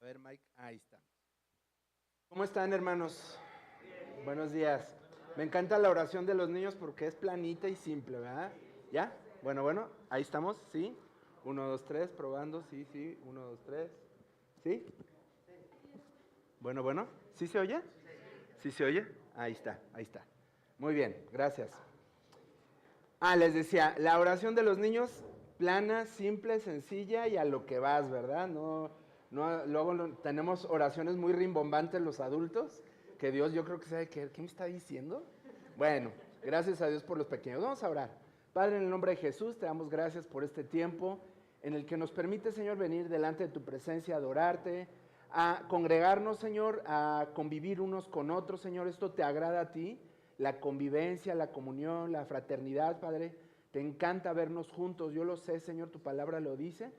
ver, Mike, ahí está. ¿Cómo están, hermanos? Bien. Buenos días. Me encanta la oración de los niños porque es planita y simple, ¿verdad? ¿Ya? Bueno, ahí estamos, ¿sí? 1, 2, 3, probando, sí, 1, 2, 3. ¿Sí? Bueno, ¿sí se oye? ¿Sí se oye? Ahí está. Muy bien, gracias. Les decía, la oración de los niños, plana, simple, sencilla y a lo que vas, ¿verdad? Luego tenemos oraciones muy rimbombantes los adultos, que Dios yo creo que sabe qué me está diciendo. Bueno, gracias a Dios por los pequeños. Vamos a orar. Padre, en el nombre de Jesús, te damos gracias por este tiempo en el que nos permite, Señor, venir delante de tu presencia, adorarte, a congregarnos, Señor, a convivir unos con otros, Señor. Esto te agrada a ti, la convivencia, la comunión, la fraternidad, Padre. Te encanta vernos juntos, yo lo sé, Señor, tu palabra lo dice.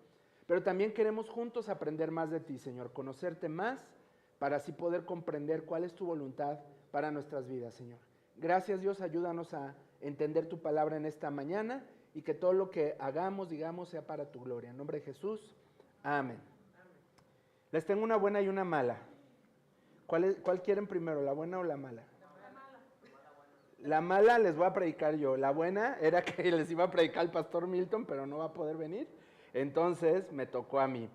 Pero también queremos juntos aprender más de ti, Señor, conocerte más para así poder comprender cuál es tu voluntad para nuestras vidas, Señor. Gracias, Dios, ayúdanos a entender tu palabra en esta mañana y que todo lo que hagamos, digamos, sea para tu gloria. En nombre de Jesús, amén. Les tengo una buena y una mala. ¿Cuál quieren primero, la buena o la mala? La mala les voy a predicar yo. La buena era que les iba a predicar el pastor Milton, pero no va a poder venir. Entonces me tocó a mí.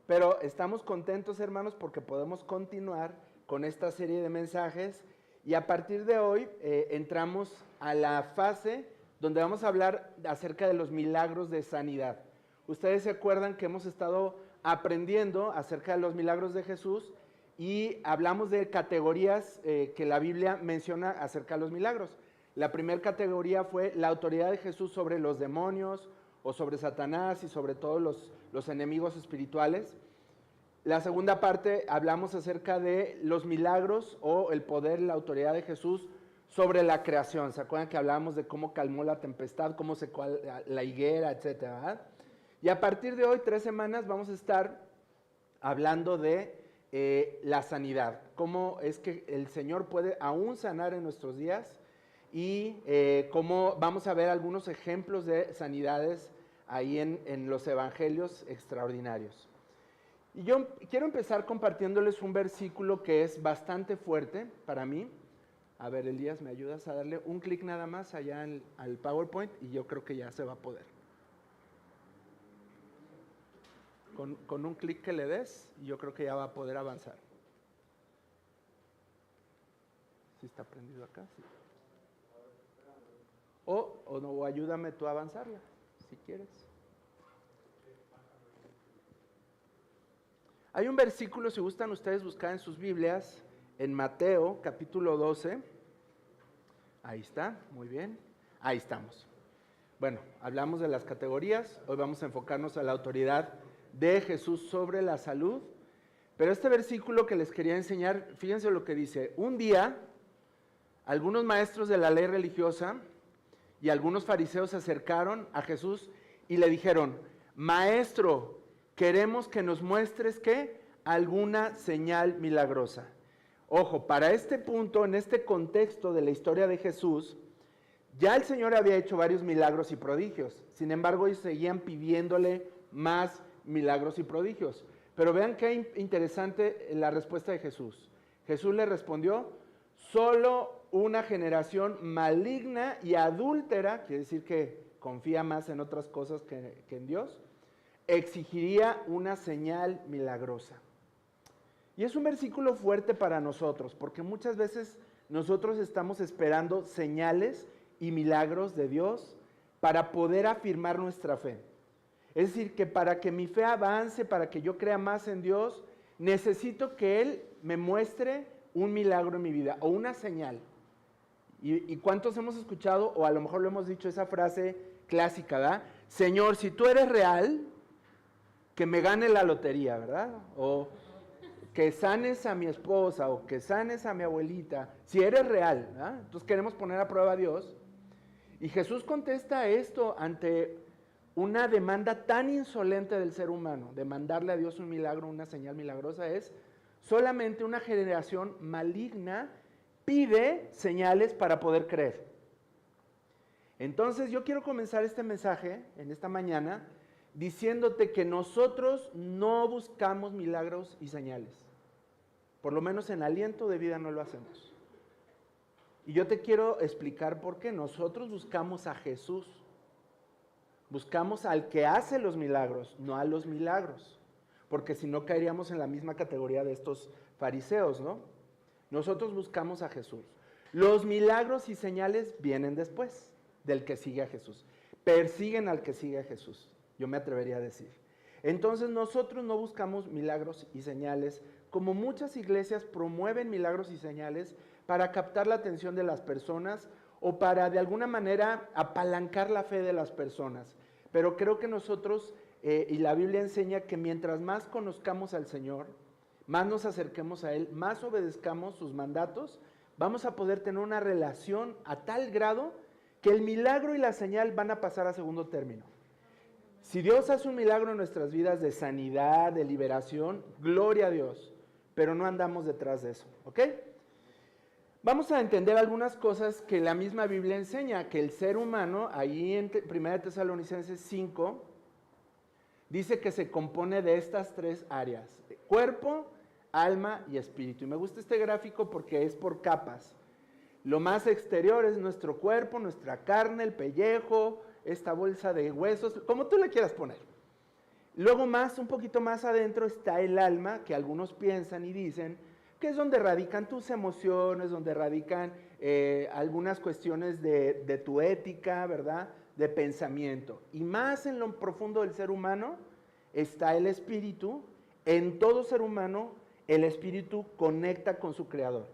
Pero estamos contentos, hermanos, porque podemos continuar con esta serie de mensajes. Y a partir de hoy entramos a la fase donde vamos a hablar acerca de los milagros de sanidad. Ustedes se acuerdan que hemos estado aprendiendo acerca de los milagros de Jesús y hablamos de categorías que la Biblia menciona acerca de los milagros. La primera categoría fue la autoridad de Jesús sobre los demonios o sobre Satanás y sobre todos los enemigos espirituales. La segunda parte hablamos acerca de los milagros o el poder, la autoridad de Jesús sobre la creación. ¿Se acuerdan que hablábamos de cómo calmó la tempestad, cómo secó la higuera, etcétera, ¿verdad? Y a partir de hoy, 3 semanas, vamos a estar hablando de la sanidad, cómo es que el Señor puede aún sanar en nuestros días y cómo vamos a ver algunos ejemplos de sanidades ahí en los evangelios extraordinarios. Y yo quiero empezar compartiéndoles un versículo que es bastante fuerte para mí. A ver, Elías, ¿me ayudas a darle un clic nada más allá al PowerPoint? Y yo creo que ya se va a poder. Con un clic que le des, yo creo que ya va a poder avanzar. ¿Sí está prendido acá? Sí. O ayúdame tú a avanzarla, si quieres. Hay un versículo, si gustan ustedes buscar en sus Biblias, en Mateo, capítulo 12. Ahí está, muy bien. Ahí estamos. Bueno, hablamos de las categorías, hoy vamos a enfocarnos a la autoridad de Jesús sobre la salud. Pero este versículo que les quería enseñar, fíjense lo que dice. Un día, algunos maestros de la ley religiosa y algunos fariseos se acercaron a Jesús y le dijeron: Maestro, queremos que nos muestres ¿qué? Alguna señal milagrosa. Ojo, para este punto, en este contexto de la historia de Jesús, ya el Señor había hecho varios milagros y prodigios. Sin embargo, ellos seguían pidiéndole más milagros y prodigios. Pero vean qué interesante la respuesta de Jesús. Jesús le respondió: solo una generación maligna y adúltera, quiere decir que confía más en otras cosas que en Dios, exigiría una señal milagrosa. Y es un versículo fuerte para nosotros, porque muchas veces nosotros estamos esperando señales y milagros de Dios para poder afirmar nuestra fe. Es decir, que para que mi fe avance, para que yo crea más en Dios, necesito que Él me muestre un milagro en mi vida o una señal. ¿Y cuántos hemos escuchado, o a lo mejor lo hemos dicho, esa frase clásica, ¿verdad? Señor, si tú eres real, que me gane la lotería, ¿verdad? O que sanes a mi esposa o que sanes a mi abuelita, si eres real, ¿verdad? Entonces queremos poner a prueba a Dios. Y Jesús contesta esto ante una demanda tan insolente del ser humano, de mandarle a Dios un milagro, una señal milagrosa, es solamente una generación maligna pide señales para poder creer. Entonces yo quiero comenzar este mensaje en esta mañana diciéndote que nosotros no buscamos milagros y señales. Por lo menos en aliento de vida no lo hacemos. Y yo te quiero explicar por qué. Nosotros buscamos a Jesús. Buscamos al que hace los milagros, no a los milagros. Porque si no caeríamos en la misma categoría de estos fariseos, ¿no? Nosotros buscamos a Jesús. Los milagros y señales vienen después del que sigue a Jesús. Persiguen al que sigue a Jesús, yo me atrevería a decir. Entonces nosotros no buscamos milagros y señales, como muchas iglesias promueven milagros y señales para captar la atención de las personas o para de alguna manera apalancar la fe de las personas. Pero creo que nosotros, y la Biblia enseña que mientras más conozcamos al Señor, más nos acerquemos a Él, más obedezcamos sus mandatos, vamos a poder tener una relación a tal grado que el milagro y la señal van a pasar a segundo término. Si Dios hace un milagro en nuestras vidas de sanidad, de liberación, gloria a Dios, pero no andamos detrás de eso, ¿ok? Vamos a entender algunas cosas que la misma Biblia enseña, que el ser humano, ahí en 1 Tesalonicenses 5, dice que se compone de estas tres áreas: cuerpo, alma y espíritu. Y me gusta este gráfico porque es por capas. Lo más exterior es nuestro cuerpo, nuestra carne, el pellejo, esta bolsa de huesos, como tú le quieras poner. Luego un poquito más adentro está el alma, que algunos piensan y dicen que es donde radican tus emociones, donde radican algunas cuestiones de tu ética, ¿verdad?, de pensamiento. Y más en lo profundo del ser humano está el espíritu. En todo ser humano, el espíritu conecta con su creador.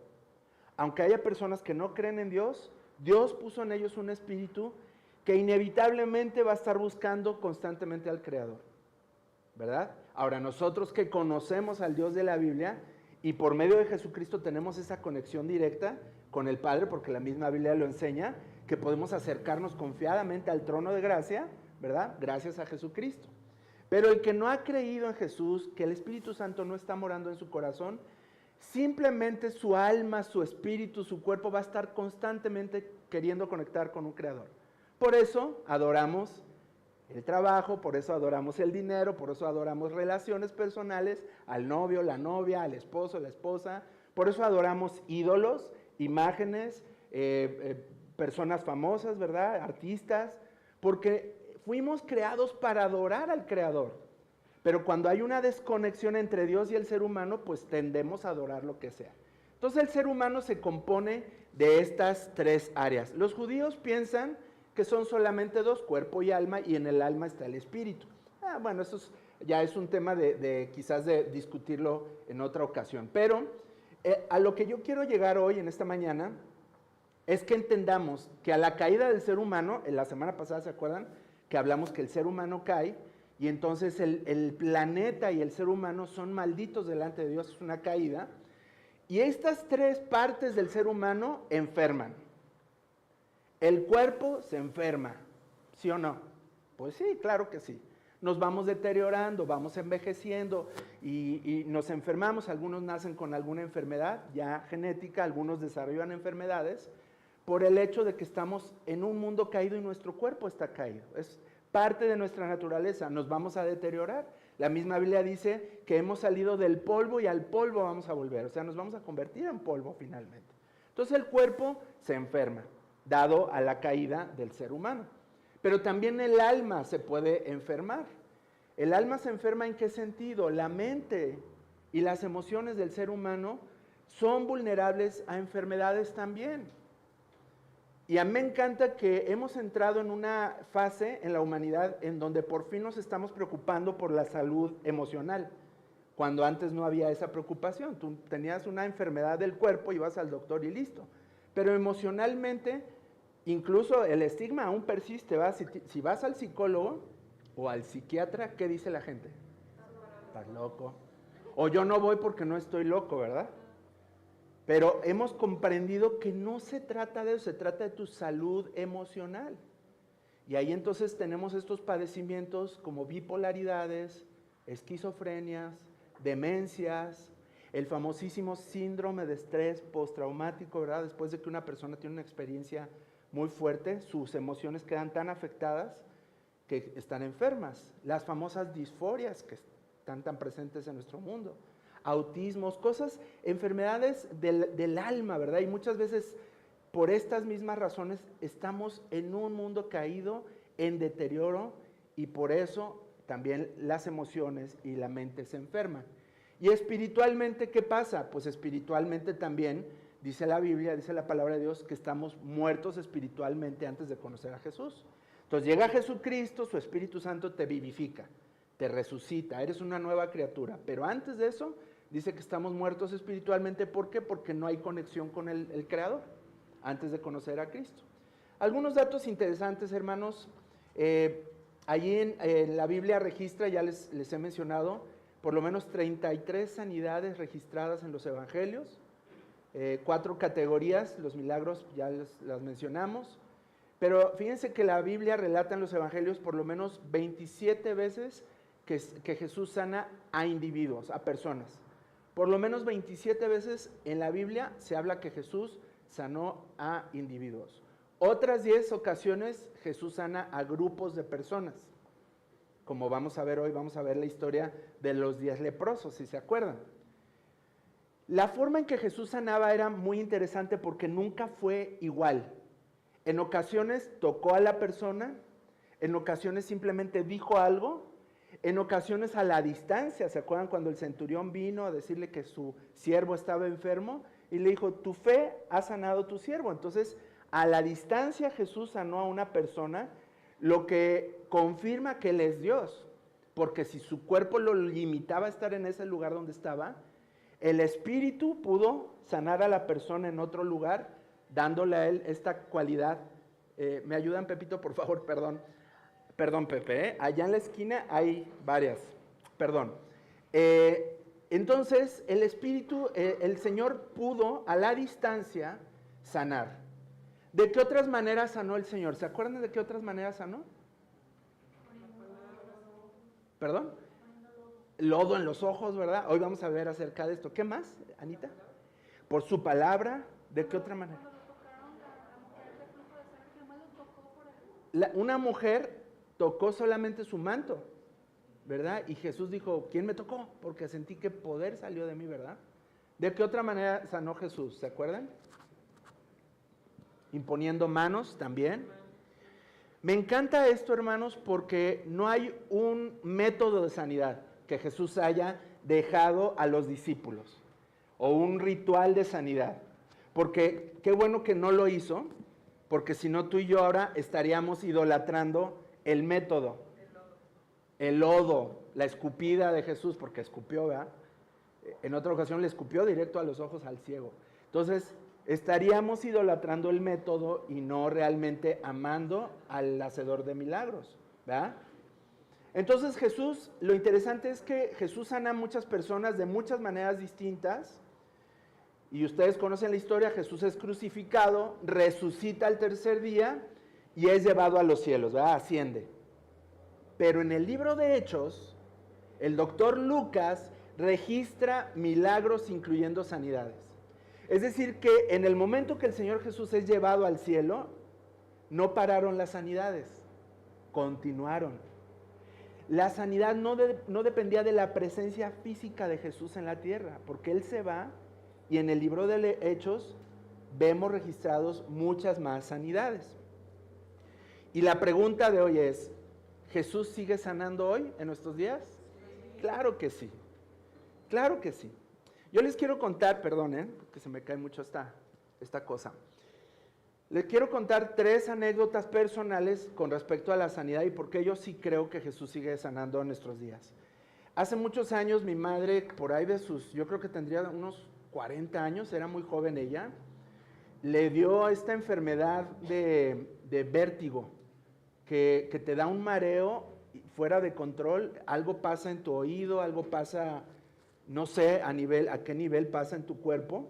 Aunque haya personas que no creen en Dios, Dios puso en ellos un espíritu que inevitablemente va a estar buscando constantemente al creador, ¿verdad? Ahora, nosotros que conocemos al Dios de la Biblia y por medio de Jesucristo tenemos esa conexión directa con el Padre, porque la misma Biblia lo enseña, que podemos acercarnos confiadamente al trono de gracia, ¿verdad?, gracias a Jesucristo. Pero el que no ha creído en Jesús, que el Espíritu Santo no está morando en su corazón, simplemente su alma, su espíritu, su cuerpo va a estar constantemente queriendo conectar con un creador. Por eso adoramos el trabajo, por eso adoramos el dinero, por eso adoramos relaciones personales, al novio, la novia, al esposo, la esposa. Por eso adoramos ídolos, imágenes, personas famosas, ¿verdad?, artistas, porque fuimos creados para adorar al Creador. Pero cuando hay una desconexión entre Dios y el ser humano, pues tendemos a adorar lo que sea. Entonces el ser humano se compone de estas tres áreas. Los judíos piensan que son solamente dos, cuerpo y alma, y en el alma está el espíritu. Bueno, eso ya es un tema quizás de discutirlo en otra ocasión. Pero a lo que yo quiero llegar hoy, en esta mañana, es que entendamos que a la caída del ser humano, en la semana pasada, ¿se acuerdan?, que hablamos que el ser humano cae, y entonces el planeta y el ser humano son malditos delante de Dios, es una caída. Y estas tres partes del ser humano enferman. El cuerpo se enferma, ¿sí o no? Pues sí, claro que sí. Nos vamos deteriorando, vamos envejeciendo y nos enfermamos. Algunos nacen con alguna enfermedad ya genética, algunos desarrollan enfermedades por el hecho de que estamos en un mundo caído y nuestro cuerpo está caído. Es parte de nuestra naturaleza, nos vamos a deteriorar. La misma Biblia dice que hemos salido del polvo y al polvo vamos a volver, o sea, nos vamos a convertir en polvo finalmente. Entonces el cuerpo se enferma, dado a la caída del ser humano. Pero también el alma se puede enfermar. ¿El alma se enferma en qué sentido? La mente y las emociones del ser humano son vulnerables a enfermedades también. Y a mí me encanta que hemos entrado en una fase en la humanidad en donde por fin nos estamos preocupando por la salud emocional, cuando antes no había esa preocupación. Tú tenías una enfermedad del cuerpo, ibas al doctor y listo. Pero emocionalmente, incluso el estigma aún persiste, ¿va? Si vas al psicólogo o al psiquiatra, ¿qué dice la gente? Estás loco. O yo no voy porque no estoy loco, ¿verdad? Pero hemos comprendido que no se trata de eso, se trata de tu salud emocional. Y ahí entonces tenemos estos padecimientos como bipolaridades, esquizofrenias, demencias, el famosísimo síndrome de estrés postraumático, ¿verdad? Después de que una persona tiene una experiencia muy fuerte, sus emociones quedan tan afectadas que están enfermas, las famosas disforias que están tan presentes en nuestro mundo, autismos, cosas, enfermedades del alma, ¿verdad? Y muchas veces por estas mismas razones estamos en un mundo caído, en deterioro, y por eso también las emociones y la mente se enferman. Y espiritualmente, ¿qué pasa? Pues espiritualmente también, dice la Biblia, dice la palabra de Dios, que estamos muertos espiritualmente antes de conocer a Jesús. Entonces llega Jesucristo, su Espíritu Santo te vivifica, te resucita, eres una nueva criatura. Pero antes de eso, dice que estamos muertos espiritualmente. ¿Por qué? Porque no hay conexión con el Creador, antes de conocer a Cristo. Algunos datos interesantes, hermanos. Allí en la Biblia registra, ya les he mencionado, por lo menos 33 sanidades registradas en los evangelios, 4 categorías, los milagros ya las mencionamos, pero fíjense que la Biblia relata en los evangelios por lo menos 27 veces que Jesús sana a individuos, a personas. Por lo menos 27 veces en la Biblia se habla que Jesús sanó a individuos. Otras 10 ocasiones Jesús sana a grupos de personas. Como vamos a ver hoy, vamos a ver la historia de los 10 leprosos, si se acuerdan. La forma en que Jesús sanaba era muy interesante porque nunca fue igual. En ocasiones tocó a la persona, en ocasiones simplemente dijo algo, en ocasiones a la distancia. ¿Se acuerdan cuando el centurión vino a decirle que su siervo estaba enfermo? Y le dijo, tu fe ha sanado tu siervo. Entonces, a la distancia Jesús sanó a una persona, lo que confirma que Él es Dios, porque si su cuerpo lo limitaba a estar en ese lugar donde estaba, el Espíritu pudo sanar a la persona en otro lugar, dándole a Él esta cualidad. ¿Me ayudan, Pepito, por favor? Perdón, Pepe, allá en la esquina hay varias, perdón. Entonces, el Espíritu, el Señor pudo a la distancia sanar. ¿De qué otras maneras sanó el Señor? ¿Se acuerdan de qué otras maneras sanó? ¿Perdón? Lodo en los ojos, ¿verdad? Hoy vamos a ver acerca de esto. ¿Qué más, Anita? Por su palabra. ¿De qué otra manera? Una mujer tocó solamente su manto, ¿verdad? Y Jesús dijo, ¿quién me tocó? Porque sentí que poder salió de mí, ¿verdad? ¿De qué otra manera sanó Jesús? ¿Se acuerdan? Imponiendo manos también. Me encanta esto, hermanos, porque no hay un método de sanidad que Jesús haya dejado a los discípulos, o un ritual de sanidad. Porque qué bueno que no lo hizo, porque si no tú y yo ahora estaríamos idolatrando el método, el lodo, la escupida de Jesús, porque escupió, ¿verdad? En otra ocasión le escupió directo a los ojos al ciego. Entonces, estaríamos idolatrando el método y no realmente amando al hacedor de milagros, ¿verdad? Entonces Jesús, lo interesante es que Jesús sana a muchas personas de muchas maneras distintas. Y ustedes conocen la historia, Jesús es crucificado, resucita al tercer día y es llevado a los cielos, ¿verdad? Asciende. Pero en el libro de Hechos, el doctor Lucas registra milagros incluyendo sanidades. Es decir, que en el momento que el Señor Jesús es llevado al cielo, no pararon las sanidades, continuaron. La sanidad no dependía de la presencia física de Jesús en la tierra, porque Él se va y en el libro de Hechos vemos registrados muchas más sanidades. Y la pregunta de hoy es, ¿Jesús sigue sanando hoy en nuestros días? Claro que sí, claro que sí. Yo les quiero contar, perdón, porque se me cae mucho esta cosa. Les quiero contar 3 anécdotas personales con respecto a la sanidad y por qué yo sí creo que Jesús sigue sanando en nuestros días. Hace muchos años mi madre, por ahí yo creo que tendría unos 40 años, era muy joven ella, le dio esta enfermedad de vértigo, que te da un mareo fuera de control, algo pasa en tu oído, algo pasa, no sé a qué nivel pasa en tu cuerpo,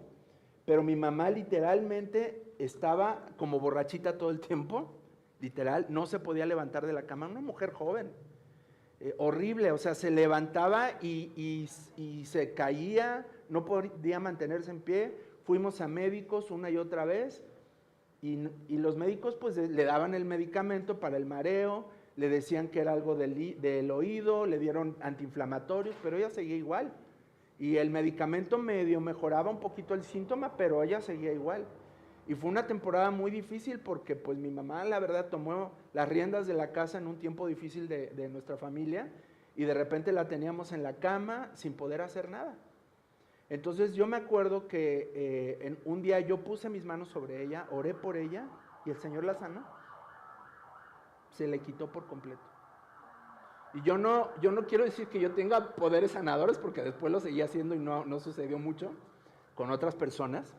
pero mi mamá literalmente estaba como borrachita todo el tiempo, literal, no se podía levantar de la cama, una mujer joven, horrible, o sea, se levantaba y se caía, no podía mantenerse en pie, fuimos a médicos una y otra vez, y los médicos pues le daban el medicamento para el mareo, le decían que era algo del oído, le dieron antiinflamatorios, pero ella seguía igual. Y el medicamento medio mejoraba un poquito el síntoma, pero ella seguía igual. Y fue una temporada muy difícil porque pues mi mamá la verdad tomó las riendas de la casa en un tiempo difícil de nuestra familia y de repente la teníamos en la cama sin poder hacer nada. Entonces yo me acuerdo que en un día yo puse mis manos sobre ella, oré por ella y el Señor la sanó. Se le quitó por completo. Y yo no quiero decir que yo tenga poderes sanadores porque después lo seguí haciendo y no sucedió mucho con otras personas.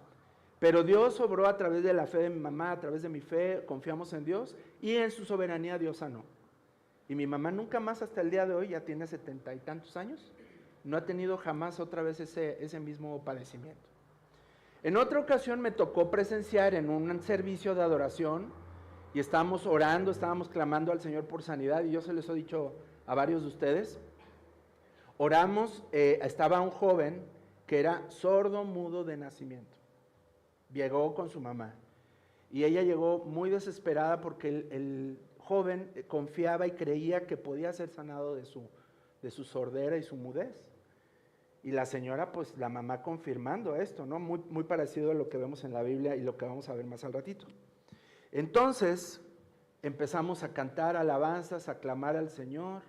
Pero Dios obró a través de la fe de mi mamá, a través de mi fe, confiamos en Dios y en su soberanía Dios sanó. Y mi mamá nunca más hasta el día de hoy, ya tiene 70 y tantos años, no ha tenido jamás otra vez ese mismo padecimiento. En otra ocasión me tocó presenciar en un servicio de adoración y estábamos orando, estábamos clamando al Señor por sanidad y yo se les he dicho a varios de ustedes. Oramos, estaba un joven que era sordo, mudo de nacimiento. Llegó con su mamá y ella llegó muy desesperada porque el joven confiaba y creía que podía ser sanado de su sordera y su mudez. Y la señora, pues la mamá confirmando esto, ¿no? Muy, muy parecido a lo que vemos en la Biblia y lo que vamos a ver más al ratito. Entonces empezamos a cantar alabanzas, a clamar al Señor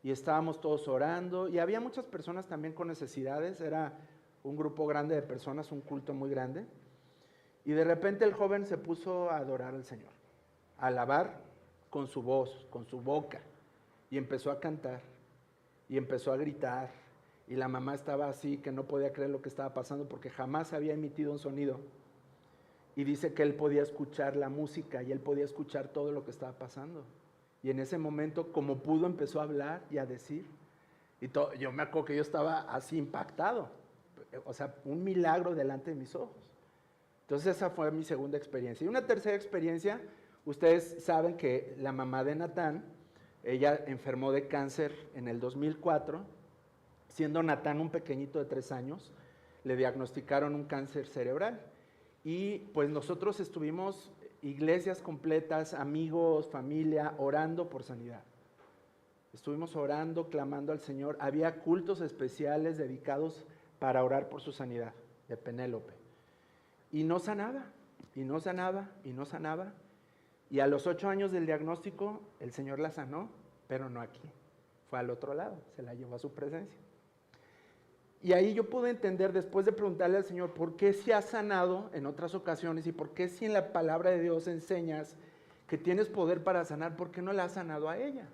y estábamos todos orando y había muchas personas también con necesidades, era un grupo grande de personas, un culto muy grande. Y de repente el joven se puso a adorar al Señor, a alabar con su voz, con su boca, y empezó a cantar, y empezó a gritar, y la mamá estaba así, que no podía creer lo que estaba pasando, porque jamás había emitido un sonido, y dice que él podía escuchar la música, y él podía escuchar todo lo que estaba pasando, y en ese momento, como pudo, empezó a hablar y a decir, y yo me acuerdo que yo estaba así impactado, o sea, un milagro delante de mis ojos. Entonces esa fue mi segunda experiencia. Y una tercera experiencia, ustedes saben que la mamá de Natán, ella enfermó de cáncer en el 2004, siendo Natán un pequeñito de 3 años, le diagnosticaron un cáncer cerebral. Y pues nosotros estuvimos, iglesias completas, amigos, familia, orando por sanidad. Estuvimos orando, clamando al Señor. Había cultos especiales dedicados para orar por su sanidad, de Penélope. Y no sanaba, y no sanaba, y no sanaba. Y a los 8 años del diagnóstico, el Señor la sanó, pero no aquí. Fue al otro lado, se la llevó a su presencia. Y ahí yo pude entender, después de preguntarle al Señor, ¿por qué si has sanado en otras ocasiones? Y por qué si en la palabra de Dios enseñas que tienes poder para sanar, ¿por qué no la has sanado a ella?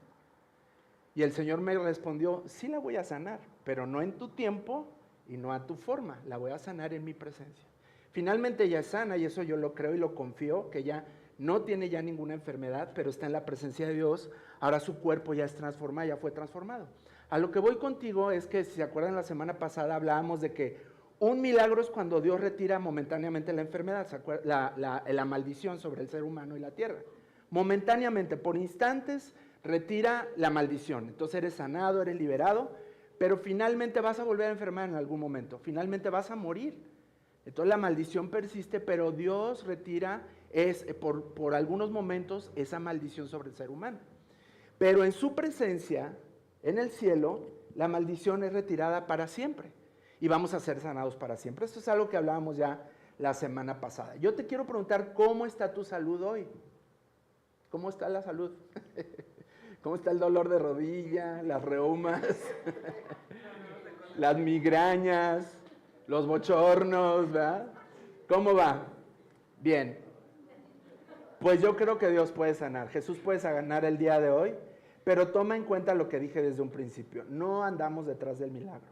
Y el Señor me respondió, sí la voy a sanar, pero no en tu tiempo y no a tu forma, la voy a sanar en mi presencia. Finalmente ella es sana y eso yo lo creo y lo confío, que ella no tiene ya ninguna enfermedad, pero está en la presencia de Dios, ahora su cuerpo ya es transformado, ya fue transformado. A lo que voy contigo es que, si se acuerdan, la semana pasada hablábamos de que un milagro es cuando Dios retira momentáneamente la enfermedad, la maldición sobre el ser humano y la tierra. Momentáneamente, por instantes, retira la maldición. Entonces eres sanado, eres liberado, pero finalmente vas a volver a enfermar en algún momento, finalmente vas a morir. Entonces la maldición persiste, pero Dios retira por algunos momentos esa maldición sobre el ser humano. Pero en su presencia, en el cielo, la maldición es retirada para siempre. Y vamos a ser sanados para siempre. Esto es algo que hablábamos ya la semana pasada. Yo te quiero preguntar, ¿cómo está tu salud hoy? ¿Cómo está la salud? ¿Cómo está el dolor de rodilla, las reumas, las migrañas? Los bochornos, ¿verdad? ¿Cómo va? Bien. Pues yo creo que Dios puede sanar. Jesús puede sanar el día de hoy, pero toma en cuenta lo que dije desde un principio. No andamos detrás del milagro.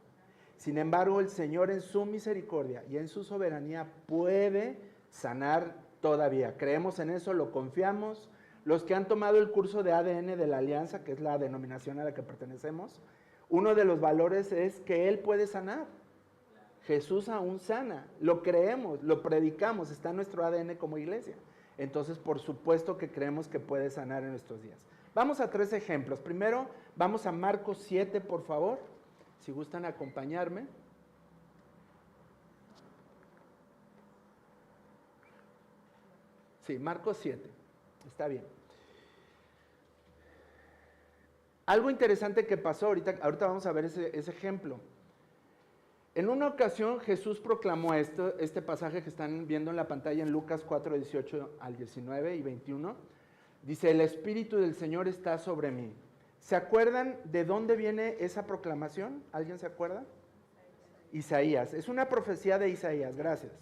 Sin embargo, el Señor en su misericordia y en su soberanía puede sanar todavía. Creemos en eso, lo confiamos. Los que han tomado el curso de ADN de la Alianza, que es la denominación a la que pertenecemos, uno de los valores es que Él puede sanar. Jesús aún sana, lo creemos, lo predicamos, está en nuestro ADN como iglesia. Entonces, por supuesto que creemos que puede sanar en nuestros días. Vamos a 3 ejemplos. Primero, vamos a Marcos 7, por favor, si gustan acompañarme. Sí, Marcos 7, está bien. Algo interesante que pasó, ahorita vamos a ver ese ejemplo. En una ocasión Jesús proclamó este pasaje que están viendo en la pantalla en Lucas 4, 18 al 19 y 21. Dice, el Espíritu del Señor está sobre mí. ¿Se acuerdan de dónde viene esa proclamación? ¿Alguien se acuerda? Isaías. Es una profecía de Isaías, gracias.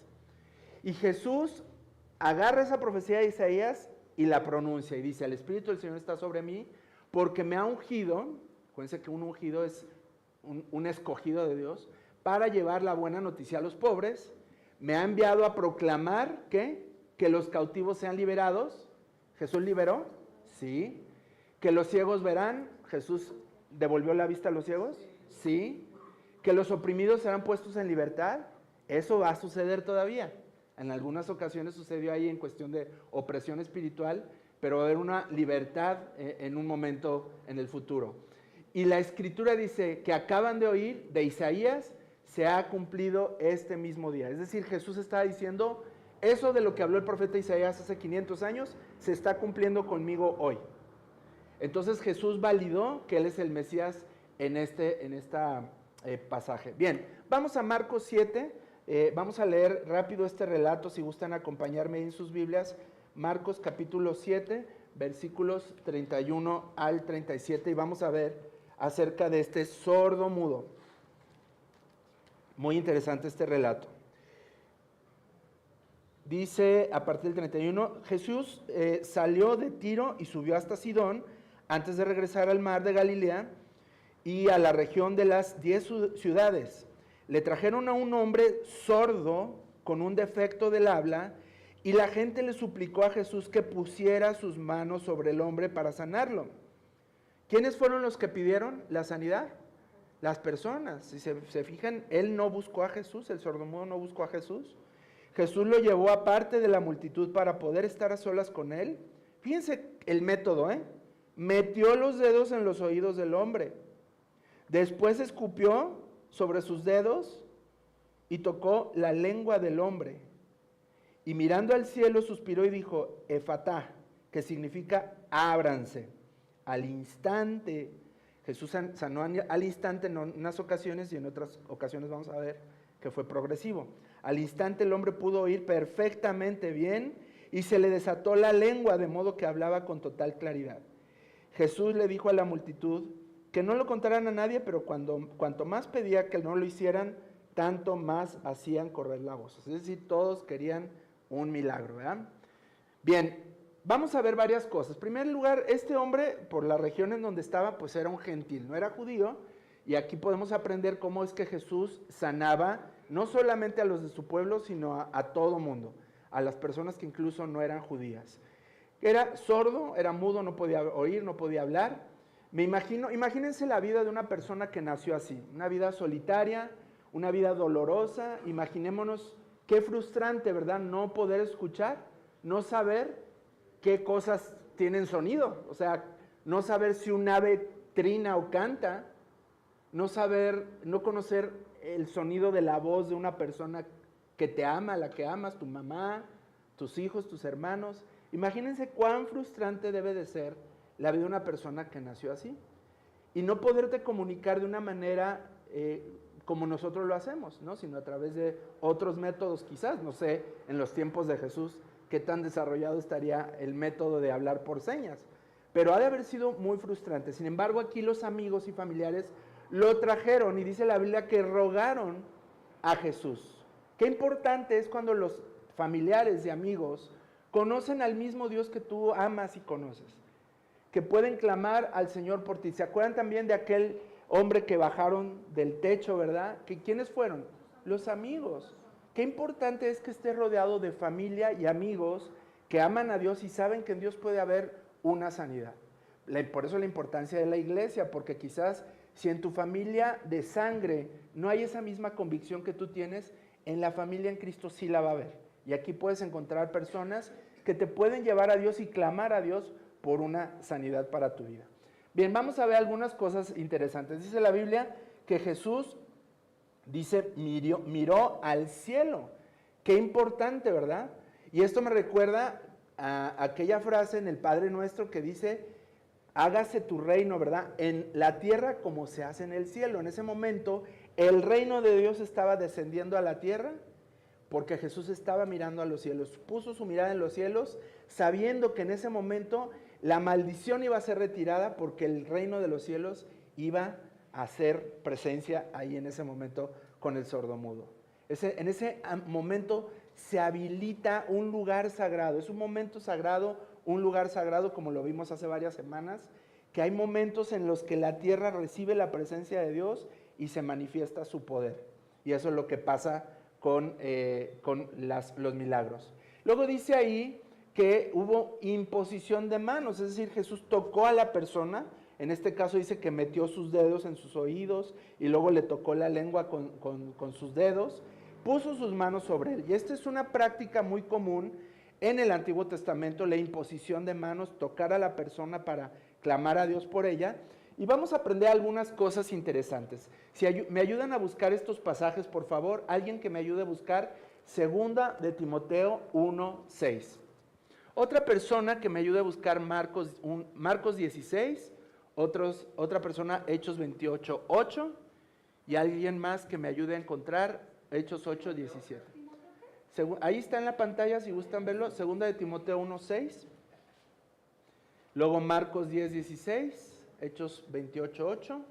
Y Jesús agarra esa profecía de Isaías y la pronuncia y dice, el Espíritu del Señor está sobre mí porque me ha ungido, acuérdense que un ungido es un escogido de Dios, para llevar la buena noticia a los pobres, me ha enviado a proclamar que los cautivos sean liberados. ¿Jesús liberó? Sí. ¿Que los ciegos verán? ¿Jesús devolvió la vista a los ciegos? Sí. ¿Que los oprimidos serán puestos en libertad? Eso va a suceder todavía. En algunas ocasiones sucedió ahí en cuestión de opresión espiritual, pero va a haber una libertad en un momento en el futuro. Y la Escritura dice que acaban de oír de Isaías, se ha cumplido este mismo día. Es decir, Jesús está diciendo, eso de lo que habló el profeta Isaías hace 500 años, se está cumpliendo conmigo hoy. Entonces Jesús validó que Él es el Mesías en este pasaje. Bien, vamos a Marcos 7, vamos a leer rápido este relato, si gustan acompañarme en sus Biblias. Marcos capítulo 7, versículos 31 al 37, y vamos a ver acerca de este sordo mudo. Muy interesante este relato. Dice a partir del 31, Jesús salió de Tiro y subió hasta Sidón antes de regresar al mar de Galilea y a la región de las 10 ciudades. Le trajeron a un hombre sordo con un defecto del habla y la gente le suplicó a Jesús que pusiera sus manos sobre el hombre para sanarlo. ¿Quiénes fueron los que pidieron la sanidad? Las personas. Si se fijan, él no buscó a Jesús, el sordomudo no buscó a Jesús. Jesús lo llevó aparte de la multitud para poder estar a solas con él. Fíjense el método, metió los dedos en los oídos del hombre. Después escupió sobre sus dedos y tocó la lengua del hombre. Y mirando al cielo suspiró y dijo, Efatá, que significa ábranse. Al instante, Jesús sanó al instante en unas ocasiones y en otras ocasiones vamos a ver que fue progresivo. Al instante el hombre pudo oír perfectamente bien y se le desató la lengua de modo que hablaba con total claridad. Jesús le dijo a la multitud que no lo contaran a nadie, pero cuanto más pedía que no lo hicieran, tanto más hacían correr la voz. Es decir, todos querían un milagro, ¿verdad? Bien, vamos a ver varias cosas. En primer lugar, este hombre, por la región en donde estaba, pues era un gentil, no era judío, y aquí podemos aprender cómo es que Jesús sanaba no solamente a los de su pueblo, sino a todo mundo, a las personas que incluso no eran judías. Era sordo, era mudo, no podía oír, no podía hablar. Imagínense la vida de una persona que nació así, una vida solitaria, una vida dolorosa. Imaginémonos qué frustrante, ¿verdad? No poder escuchar, no saber qué cosas tienen sonido, o sea, no saber si un ave trina o canta, no conocer el sonido de la voz de una persona que te ama, la que amas, tu mamá, tus hijos, tus hermanos. Imagínense cuán frustrante debe de ser la vida de una persona que nació así y no poderte comunicar de una manera como nosotros lo hacemos, ¿no? Sino a través de otros métodos quizás, no sé, en los tiempos de Jesús, qué tan desarrollado estaría el método de hablar por señas, pero ha de haber sido muy frustrante. Sin embargo, aquí los amigos y familiares lo trajeron y dice la Biblia que rogaron a Jesús. Qué importante es cuando los familiares y amigos conocen al mismo Dios que tú amas y conoces, que pueden clamar al Señor por ti. ¿Se acuerdan también de aquel hombre que bajaron del techo, verdad? ¿Quiénes fueron? Los amigos. Qué importante es que estés rodeado de familia y amigos que aman a Dios y saben que en Dios puede haber una sanidad. Por eso la importancia de la iglesia, porque quizás si en tu familia de sangre no hay esa misma convicción que tú tienes, en la familia en Cristo sí la va a haber. Y aquí puedes encontrar personas que te pueden llevar a Dios y clamar a Dios por una sanidad para tu vida. Bien, vamos a ver algunas cosas interesantes. Dice la Biblia que Jesús, miró al cielo. Qué importante, ¿verdad? Y esto me recuerda a aquella frase en el Padre Nuestro que dice, hágase tu reino, ¿verdad? En la tierra como se hace en el cielo. En ese momento, el reino de Dios estaba descendiendo a la tierra porque Jesús estaba mirando a los cielos. Puso su mirada en los cielos sabiendo que en ese momento la maldición iba a ser retirada porque el reino de los cielos iba a hacer presencia ahí en ese momento con el sordomudo. En ese momento se habilita un lugar sagrado. Es un momento sagrado, un lugar sagrado, como lo vimos hace varias semanas, que hay momentos en los que la tierra recibe la presencia de Dios y se manifiesta su poder. Y eso es lo que pasa con los milagros. Luego dice ahí que hubo imposición de manos, es decir, Jesús tocó a la persona. En este caso dice que metió sus dedos en sus oídos y luego le tocó la lengua con sus dedos, puso sus manos sobre él. Y esta es una práctica muy común en el Antiguo Testamento, la imposición de manos, tocar a la persona para clamar a Dios por ella. Y vamos a aprender algunas cosas interesantes. Si me ayudan a buscar estos pasajes, por favor, alguien que me ayude a buscar 2 de Timoteo 1:6. Otra persona que me ayude a buscar Marcos 16, otra persona Hechos 28:8 y alguien más que me ayude a encontrar Hechos 8:17. Ahí está en la pantalla si gustan verlo, 2 de Timoteo 1:6, luego Marcos 10:16, Hechos 28:8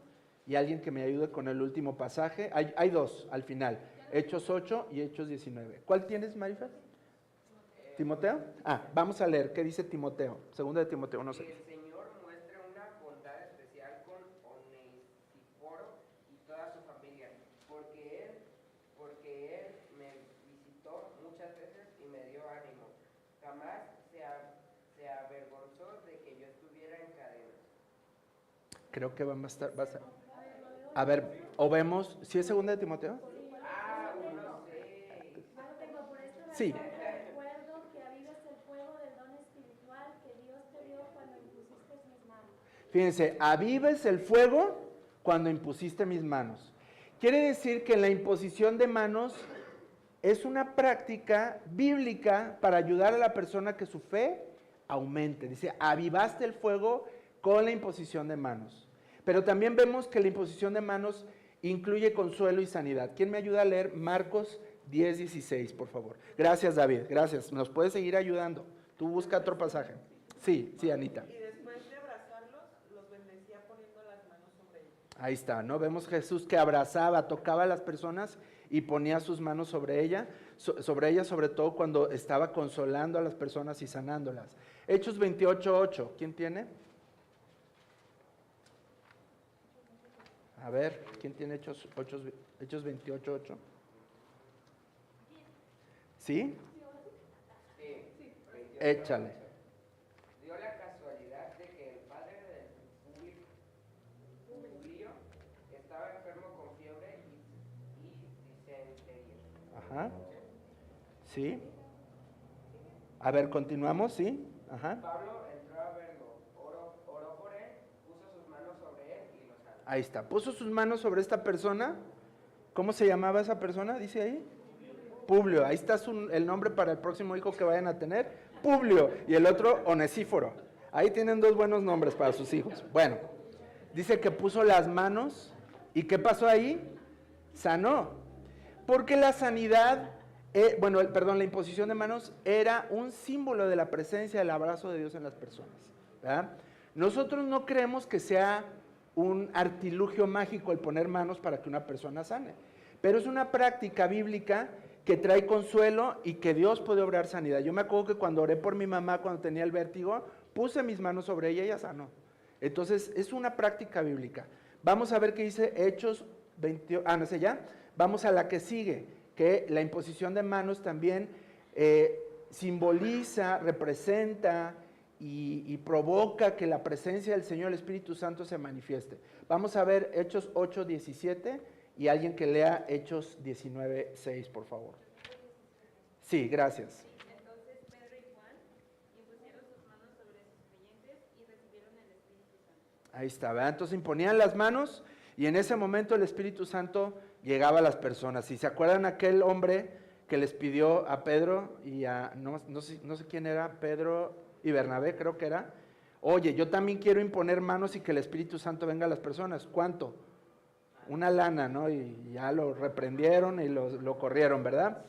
y alguien que me ayude con el último pasaje. Hay dos al final, Hechos 8 y Hechos 19. ¿Cuál tienes, Marifer? ¿Timoteo? Vamos a leer, ¿qué dice Timoteo? 2 de Timoteo 1:6. Que el Señor muestre una bondad especial con Onesíforo y toda su familia, porque él me visitó muchas veces y me dio ánimo. Jamás se avergonzó de que yo estuviera en cadenas. Creo que a ver, o vemos, ¿sí es 2 de Timoteo? 1:6. Sí. Fíjense, avives el fuego cuando impusiste mis manos. Quiere decir que la imposición de manos es una práctica bíblica para ayudar a la persona que su fe aumente. Dice, avivaste el fuego con la imposición de manos. Pero también vemos que la imposición de manos incluye consuelo y sanidad. ¿Quién me ayuda a leer Marcos 10:16, por favor? Gracias, David, gracias. ¿Nos puedes seguir ayudando? Tú busca otro pasaje. Sí, Anita. Ahí está, ¿no? Vemos Jesús que abrazaba, tocaba a las personas y ponía sus manos sobre ellas, sobre todo cuando estaba consolando a las personas y sanándolas. Hechos 28:8, ¿quién tiene? A ver, ¿quién tiene Hechos 28:8? ¿Sí? Sí, Échale. dio la casualidad de que el padre de Publio estaba enfermo con fiebre y disentería. Ajá. ¿Sí? A ver, continuamos, ¿sí? Ajá. Pablo entró a verlo, oró por él, puso sus manos sobre él y lo sanó. Ahí está, puso sus manos sobre esta persona. ¿Cómo se llamaba esa persona? Dice ahí. Publio, ahí está el nombre para el próximo hijo que vayan a tener. Publio, y el otro Onesíforo. Ahí tienen dos buenos nombres para sus hijos. Bueno, dice que puso las manos, ¿y qué pasó ahí? Sanó. Porque la sanidad, la imposición de manos era un símbolo de la presencia, del abrazo de Dios en las personas, ¿verdad? Nosotros no creemos que sea un artilugio mágico el poner manos para que una persona sane, pero es una práctica bíblica que trae consuelo y que Dios puede obrar sanidad. Yo me acuerdo que cuando oré por mi mamá cuando tenía el vértigo, puse mis manos sobre ella y ella sanó. Entonces, es una práctica bíblica. Vamos a ver qué dice Hechos 20, no sé ya. Vamos a la que sigue, que la imposición de manos también simboliza, representa y provoca que la presencia del Señor, el Espíritu Santo, se manifieste. Vamos a ver Hechos 8:17 y alguien que lea Hechos 19:6, por favor. Sí, gracias. Entonces Pedro y Juan impusieron sus manos sobre sus creyentes y recibieron el Espíritu Santo. Ahí está, ¿verdad? Entonces imponían las manos y en ese momento el Espíritu Santo llegaba a las personas. Si se acuerdan aquel hombre que les pidió a Pedro y a, no sé quién era, Pedro y Bernabé creo que era, Oye, yo también quiero imponer manos y que el Espíritu Santo venga a las personas. ¿Cuánto? Una lana, ¿no? Y ya lo reprendieron y lo corrieron, ¿verdad?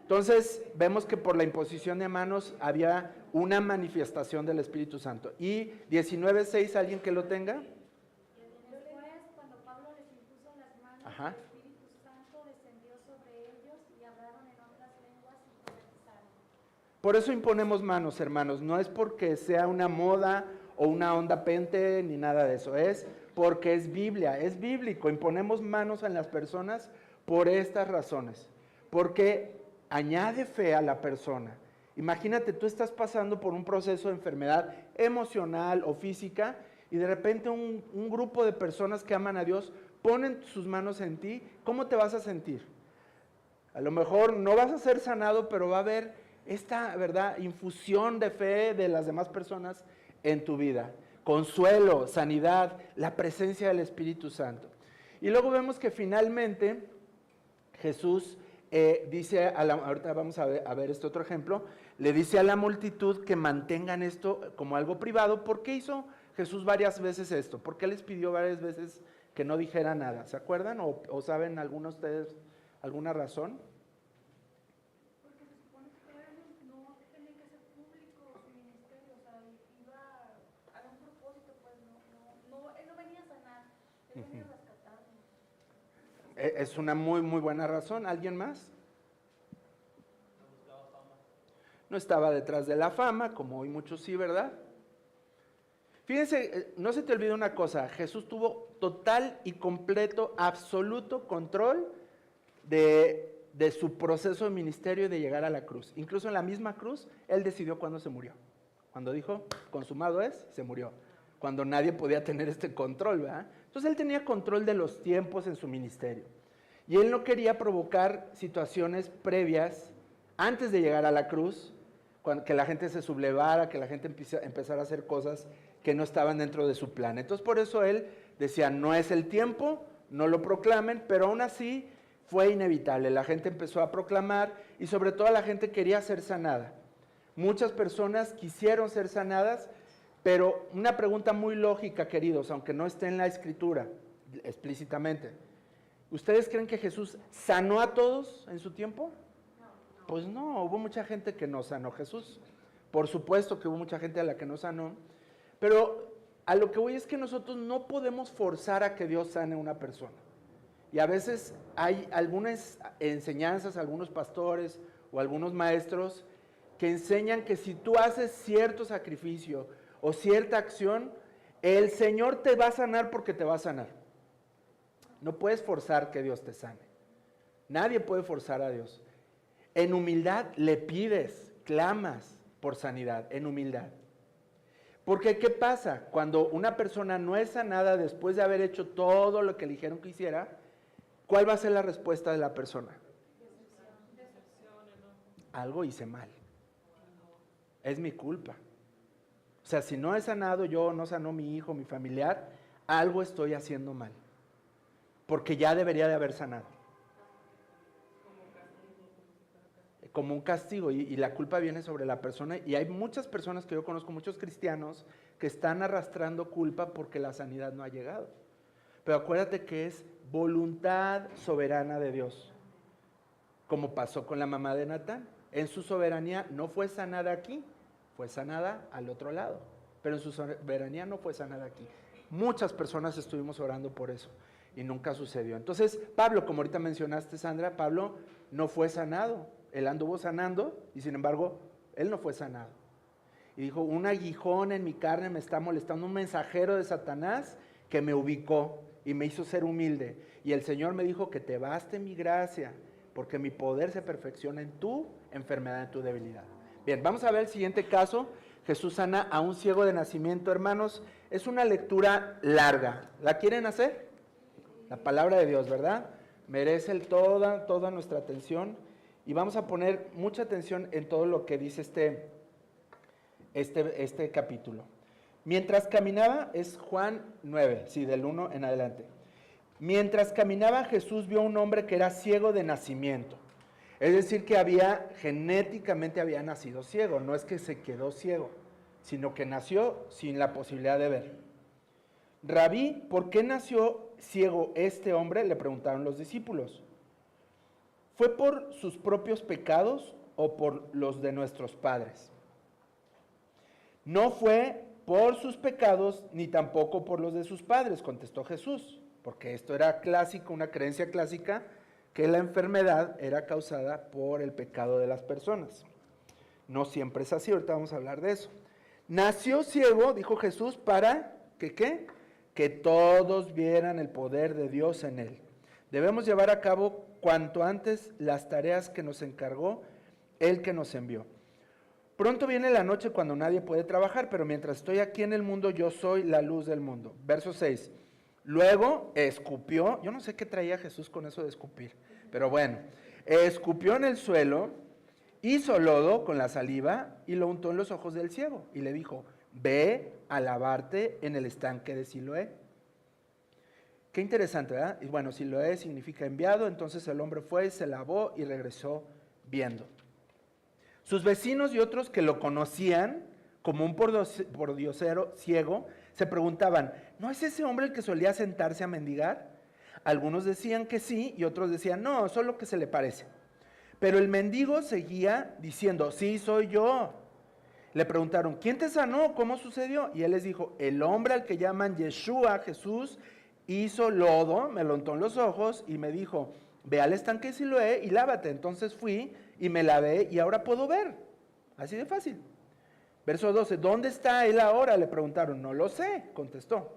Entonces, vemos que por la imposición de manos había una manifestación del Espíritu Santo. Y 19:6, ¿alguien que lo tenga? Después, cuando Pablo les impuso las manos, Ajá. el Espíritu Santo descendió sobre ellos y hablaron en otras lenguas y profetizaron. Por eso imponemos manos, hermanos. No es porque sea una moda o una onda pente ni nada de eso. Es porque es Biblia, es bíblico. Imponemos manos en las personas por estas razones. Porque añade fe a la persona. Imagínate, tú estás pasando por un proceso de enfermedad emocional o física y de repente un grupo de personas que aman a Dios ponen sus manos en ti. ¿Cómo te vas a sentir? A lo mejor no vas a ser sanado, pero va a haber esta, ¿verdad?, infusión de fe de las demás personas en tu vida. Consuelo, sanidad, la presencia del Espíritu Santo. Y luego vemos que finalmente Jesús dice, ahorita vamos a ver este otro ejemplo, le dice a la multitud que mantengan esto como algo privado. ¿Por qué hizo Jesús varias veces esto? ¿Por qué les pidió varias veces que no dijera nada? ¿Se acuerdan o saben algunos de ustedes alguna razón? Porque se supone que todavía no tenía que ser público su ministerio, o sea, iba a un propósito, pues él no venía a sanar, él venía a rescatarnos. Es una muy, muy buena razón. ¿Alguien más? No estaba detrás de la fama, como hoy muchos sí, ¿verdad? Fíjense, no se te olvide una cosa, Jesús tuvo total y completo, absoluto control de su proceso de ministerio y de llegar a la cruz. Incluso en la misma cruz, Él decidió cuándo se murió. Cuando dijo, consumado es, se murió. Cuando nadie podía tener este control, ¿verdad? Entonces Él tenía control de los tiempos en su ministerio. Y Él no quería provocar situaciones previas, antes de llegar a la cruz, que la gente se sublevara, que la gente empezara a hacer cosas que no estaban dentro de su plan. Entonces por eso Él decía, no es el tiempo, no lo proclamen, pero aún así fue inevitable. La gente empezó a proclamar y sobre todo la gente quería ser sanada. Muchas personas quisieron ser sanadas, pero una pregunta muy lógica, queridos, aunque no esté en la Escritura explícitamente. ¿Ustedes creen que Jesús sanó a todos en su tiempo? Pues no, hubo mucha gente que no sanó Jesús. Por supuesto que hubo mucha gente a la que no sanó, pero a lo que voy es que nosotros no podemos forzar a que Dios sane a una persona. Y a veces hay algunas enseñanzas, algunos pastores o algunos maestros que enseñan que si tú haces cierto sacrificio o cierta acción, el Señor te va a sanar porque te va a sanar. No puedes forzar que Dios te sane. Nadie puede forzar a Dios. En humildad le pides, clamas por sanidad, en humildad. Porque ¿qué pasa? Cuando una persona no es sanada después de haber hecho todo lo que le dijeron que hiciera, ¿cuál va a ser la respuesta de la persona? Algo hice mal. Es mi culpa. O sea, si no he sanado yo, no sanó mi hijo, mi familiar, algo estoy haciendo mal. Porque ya debería de haber sanado. Como un castigo, y la culpa viene sobre la persona, y hay muchas personas que yo conozco, muchos cristianos, que están arrastrando culpa porque la sanidad no ha llegado. Pero acuérdate que es voluntad soberana de Dios, como pasó con la mamá de Natán. En su soberanía no fue sanada aquí, fue sanada al otro lado, pero en su soberanía no fue sanada aquí. Muchas personas estuvimos orando por eso y nunca sucedió. Entonces, Pablo, como ahorita mencionaste, Sandra, Pablo no fue sanado. Él anduvo sanando y sin embargo, él no fue sanado. Y dijo, un aguijón en mi carne me está molestando, un mensajero de Satanás que me ubicó y me hizo ser humilde. Y el Señor me dijo que te baste mi gracia, porque mi poder se perfecciona en tu enfermedad, en tu debilidad. Bien, vamos a ver el siguiente caso. Jesús sana a un ciego de nacimiento. Hermanos, es una lectura larga. ¿La quieren hacer? La palabra de Dios, ¿verdad? Merece toda nuestra atención. Y vamos a poner mucha atención en todo lo que dice este capítulo. Mientras caminaba, es Juan 9, sí, del 1 en adelante. Mientras caminaba, Jesús vio a un hombre que era ciego de nacimiento. Es decir, que genéticamente había nacido ciego, no es que se quedó ciego. sino que nació sin la posibilidad de ver. Rabí, ¿por qué nació ciego este hombre?, le preguntaron los discípulos. ¿Fue por sus propios pecados o por los de nuestros padres? No fue por sus pecados ni tampoco por los de sus padres, contestó Jesús, porque esto era clásico, una creencia clásica, que la enfermedad era causada por el pecado de las personas. No siempre es así, ahorita vamos a hablar de eso. Nació ciego, dijo Jesús, para que ¿qué? Que todos vieran el poder de Dios en él. Debemos llevar a cabo cuanto antes las tareas que nos encargó el que nos envió. Pronto viene la noche cuando nadie puede trabajar, pero mientras estoy aquí en el mundo, yo soy la luz del mundo. Verso 6. Luego escupió, yo no sé qué traía Jesús con eso de escupir, pero bueno, escupió en el suelo, hizo lodo con la saliva y lo untó en los ojos del ciego y le dijo, ve a lavarte en el estanque de Siloé. Qué interesante, ¿verdad? Y bueno, Siloé significa enviado, entonces el hombre fue, se lavó y regresó viendo. Sus vecinos y otros que lo conocían como un pordiosero ciego, se preguntaban, ¿no es ese hombre el que solía sentarse a mendigar? Algunos decían que sí y otros decían, no, solo que se le parece. Pero el mendigo seguía diciendo, sí, soy yo. Le preguntaron, ¿quién te sanó? ¿Cómo sucedió? Y él les dijo, el hombre al que llaman Yeshua, Jesús, hizo lodo, me lo untó en los ojos y me dijo, ve al estanque de Siloé y lávate. Entonces fui y me lavé y ahora puedo ver. Así de fácil. Verso 12, ¿dónde está él ahora? Le preguntaron, no lo sé, contestó.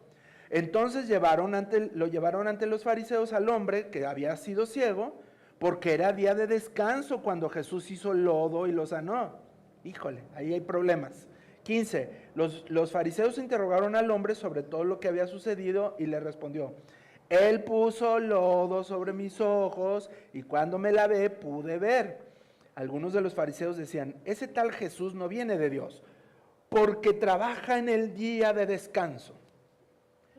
Entonces lo llevaron ante los fariseos al hombre que había sido ciego, porque era día de descanso cuando Jesús hizo lodo y lo sanó. Híjole, ahí hay problemas. 15, los fariseos interrogaron al hombre sobre todo lo que había sucedido y le respondió, él puso lodo sobre mis ojos y cuando me lavé pude ver. Algunos de los fariseos decían, ese tal Jesús no viene de Dios, porque trabaja en el día de descanso.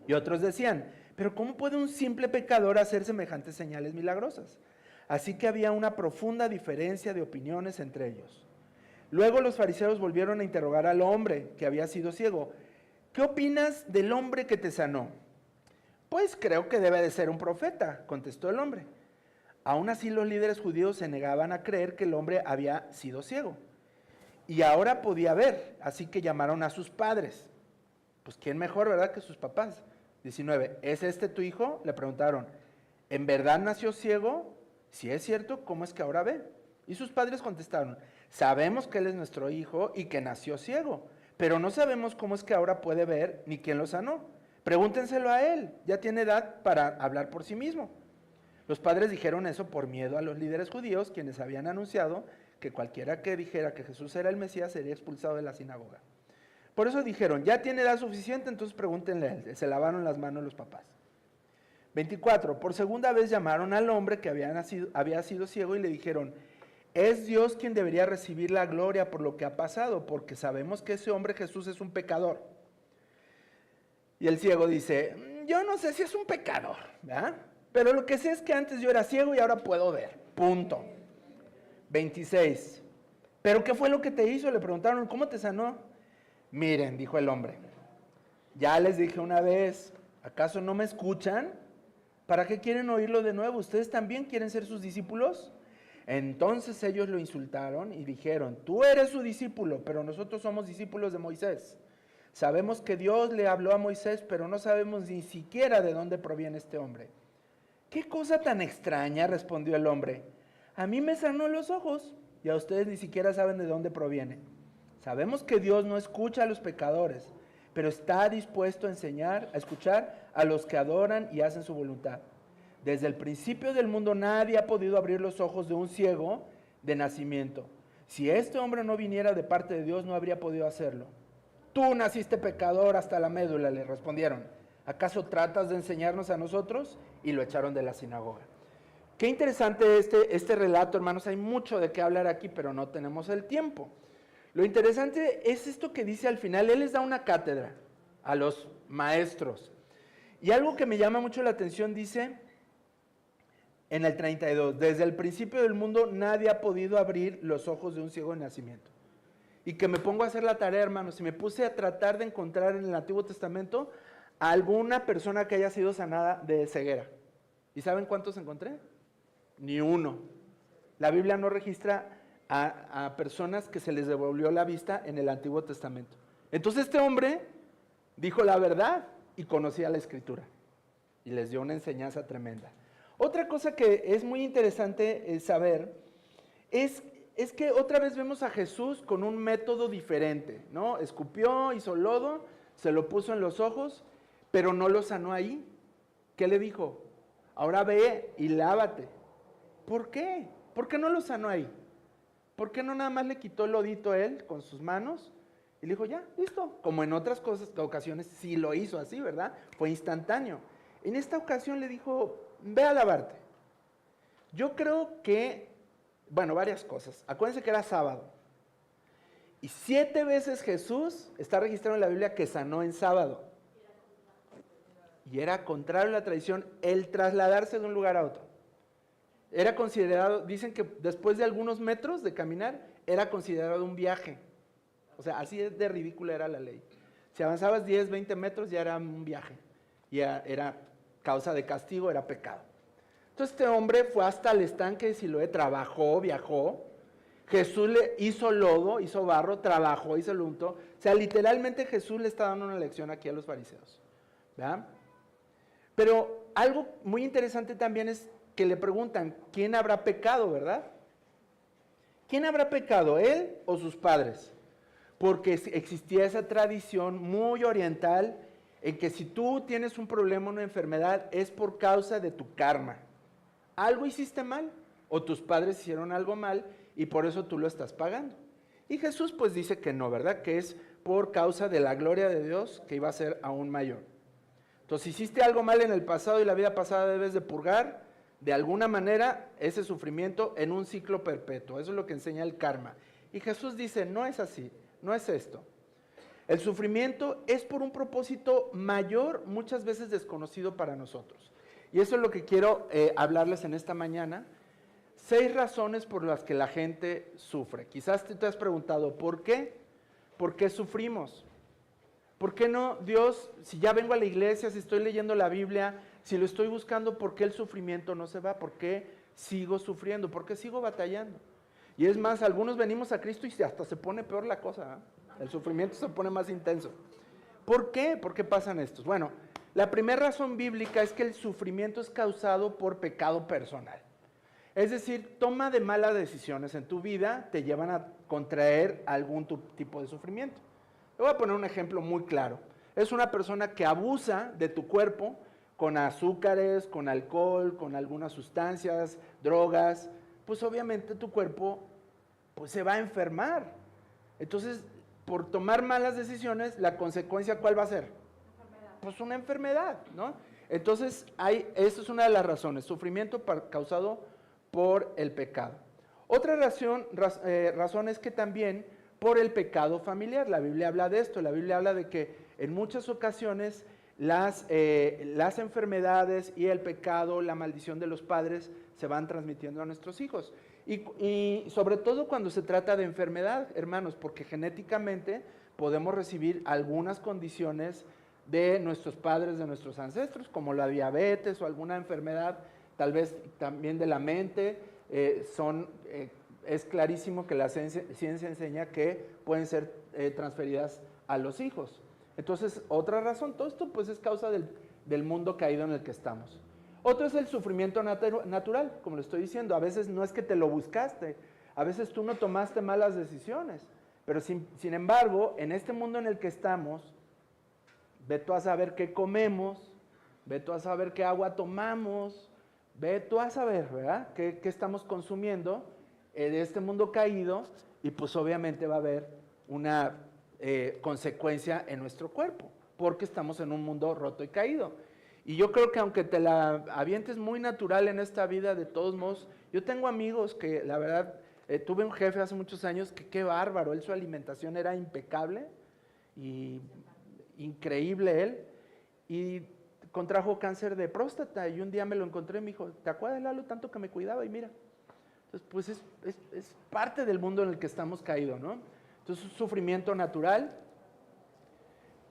Y otros decían, pero ¿cómo puede un simple pecador hacer semejantes señales milagrosas? Así que había una profunda diferencia de opiniones entre ellos. Luego los fariseos volvieron a interrogar al hombre que había sido ciego. ¿Qué opinas del hombre que te sanó? Pues creo que debe de ser un profeta, contestó el hombre. Aún así los líderes judíos se negaban a creer que el hombre había sido ciego. Y ahora podía ver, así que llamaron a sus padres. Pues quién mejor, ¿verdad?, que sus papás. 19, ¿es este tu hijo? Le preguntaron, ¿en verdad nació ciego? Si es cierto, ¿cómo es que ahora ve? Y sus padres contestaron, sabemos que él es nuestro hijo y que nació ciego, pero no sabemos cómo es que ahora puede ver ni quién lo sanó. Pregúntenselo a él, ya tiene edad para hablar por sí mismo. Los padres dijeron eso por miedo a los líderes judíos, quienes habían anunciado que cualquiera que dijera que Jesús era el Mesías sería expulsado de la sinagoga. Por eso dijeron, ya tiene edad suficiente, entonces pregúntenle a él. Se lavaron las manos los papás. 24, por segunda vez llamaron al hombre que había sido ciego y le dijeron, es Dios quien debería recibir la gloria por lo que ha pasado, porque sabemos que ese hombre Jesús es un pecador. Y el ciego dice, yo no sé si es un pecador, ¿verdad? Pero lo que sé es que antes yo era ciego y ahora puedo ver, punto. 26, ¿pero qué fue lo que te hizo? Le preguntaron, ¿cómo te sanó? Miren, dijo el hombre, ya les dije una vez, ¿acaso no me escuchan? ¿Para qué quieren oírlo de nuevo? ¿Ustedes también quieren ser sus discípulos? Entonces ellos lo insultaron y dijeron, tú eres su discípulo, pero nosotros somos discípulos de Moisés. Sabemos que Dios le habló a Moisés, pero no sabemos ni siquiera de dónde proviene este hombre. ¿Qué cosa tan extraña? Respondió el hombre. A mí me sanó los ojos y a ustedes ni siquiera saben de dónde proviene. Sabemos que Dios no escucha a los pecadores, pero está dispuesto a escuchar a los que adoran y hacen su voluntad. Desde el principio del mundo nadie ha podido abrir los ojos de un ciego de nacimiento. Si este hombre no viniera de parte de Dios, no habría podido hacerlo. Tú naciste pecador hasta la médula, le respondieron. ¿Acaso tratas de enseñarnos a nosotros? Y lo echaron de la sinagoga. Qué interesante este relato, hermanos. Hay mucho de qué hablar aquí, pero no tenemos el tiempo. Lo interesante es esto que dice al final. Él les da una cátedra a los maestros. Y algo que me llama mucho la atención dice en el 32, desde el principio del mundo nadie ha podido abrir los ojos de un ciego de nacimiento. y que me pongo a hacer la tarea, hermanos, y me puse a tratar de encontrar en el Antiguo Testamento a alguna persona que haya sido sanada de ceguera. ¿Y saben cuántos encontré? Ni uno. La Biblia no registra a personas que se les devolvió la vista en el Antiguo Testamento. Entonces este hombre dijo la verdad y conocía la Escritura. Y les dio una enseñanza tremenda. Otra cosa que es muy interesante saber es que otra vez vemos a Jesús con un método diferente, ¿no? Escupió, hizo lodo, se lo puso en los ojos, pero no lo sanó ahí. ¿Qué le dijo? Ahora ve y lávate. ¿Por qué? ¿Por qué no lo sanó ahí? ¿Por qué no nada más le quitó el lodito a él con sus manos? Y le dijo, ya, listo. Como en otras ocasiones sí lo hizo así, ¿verdad? Fue instantáneo. En esta ocasión le dijo, ve a lavarte. Yo creo que, bueno, varias cosas. Acuérdense que era sábado. Y 7 veces Jesús está registrado en la Biblia que sanó en sábado. Y era contrario a la tradición el trasladarse de un lugar a otro. Era considerado, dicen que después de algunos metros de caminar, era considerado un viaje. O sea, así de ridícula era la ley. Si avanzabas 10, 20 metros ya era un viaje. Y era causa de castigo, era pecado. Entonces este hombre fue hasta el estanque de Siloé, trabajó, viajó. Jesús le hizo lodo, hizo barro, trabajó y se lo untó. O sea, literalmente Jesús le está dando una lección aquí a los fariseos. ¿Verdad? Pero algo muy interesante también es que le preguntan, ¿quién habrá pecado, verdad? ¿Quién habrá pecado, él o sus padres? Porque existía esa tradición muy oriental en que si tú tienes un problema, una enfermedad, es por causa de tu karma. Algo hiciste mal o tus padres hicieron algo mal y por eso tú lo estás pagando. Y Jesús pues dice que no, ¿verdad? Que es por causa de la gloria de Dios que iba a ser aún mayor. Entonces, si hiciste algo mal en el pasado y la vida pasada debes de purgar de alguna manera ese sufrimiento en un ciclo perpetuo. Eso es lo que enseña el karma. Y Jesús dice, no es así, no es esto. El sufrimiento es por un propósito mayor, muchas veces desconocido para nosotros. Y eso es lo que quiero hablarles en esta mañana. 6 razones por las que la gente sufre. Quizás te has preguntado, ¿por qué? ¿Por qué sufrimos? ¿Por qué no, Dios, si ya vengo a la iglesia, si estoy leyendo la Biblia, si lo estoy buscando, ¿por qué el sufrimiento no se va? ¿Por qué sigo sufriendo? ¿Por qué sigo batallando? Y es más, algunos venimos a Cristo y hasta se pone peor la cosa, ¿eh? El sufrimiento se pone más intenso. ¿Por qué? ¿Por qué pasan estos? Bueno, la primera razón bíblica es que el sufrimiento es causado por pecado personal. Es decir, toma de malas decisiones en tu vida te llevan a contraer algún tipo de sufrimiento. Le voy a poner un ejemplo muy claro. Es una persona que abusa de tu cuerpo con azúcares, con alcohol, con algunas sustancias, drogas, pues obviamente tu cuerpo pues se va a enfermar. Entonces, por tomar malas decisiones, la consecuencia ¿cuál va a ser? Pues una enfermedad, ¿no? Entonces, esa es una de las razones, sufrimiento causado por el pecado. Otra razón es que también por el pecado familiar. La Biblia habla de esto, la Biblia habla de que en muchas ocasiones las enfermedades y el pecado, la maldición de los padres se van transmitiendo a nuestros hijos. Y sobre todo cuando se trata de enfermedad, hermanos, porque genéticamente podemos recibir algunas condiciones de nuestros padres, de nuestros ancestros, como la diabetes o alguna enfermedad, tal vez también de la mente, es clarísimo que la ciencia enseña que pueden ser transferidas a los hijos. Entonces, otra razón, todo esto pues es causa del mundo caído en el que estamos. Otro es el sufrimiento natural, como lo estoy diciendo. A veces no es que te lo buscaste, a veces tú no tomaste malas decisiones, pero sin embargo, en este mundo en el que estamos, ve tú a saber qué comemos, ve tú a saber qué agua tomamos, ve tú a saber, ¿verdad?, qué estamos consumiendo de este mundo caído, y pues obviamente va a haber una consecuencia en nuestro cuerpo, porque estamos en un mundo roto y caído. Y yo creo que aunque te la avientes muy natural en esta vida, de todos modos, yo tengo amigos que la verdad, tuve un jefe hace muchos años que qué bárbaro, su alimentación era impecable y increíble él, y contrajo cáncer de próstata, y un día me lo encontré y me dijo, ¿te acuerdas, Lalo, tanto que me cuidaba? Y mira, entonces pues es parte del mundo en el que estamos caídos, ¿no? Entonces, un sufrimiento natural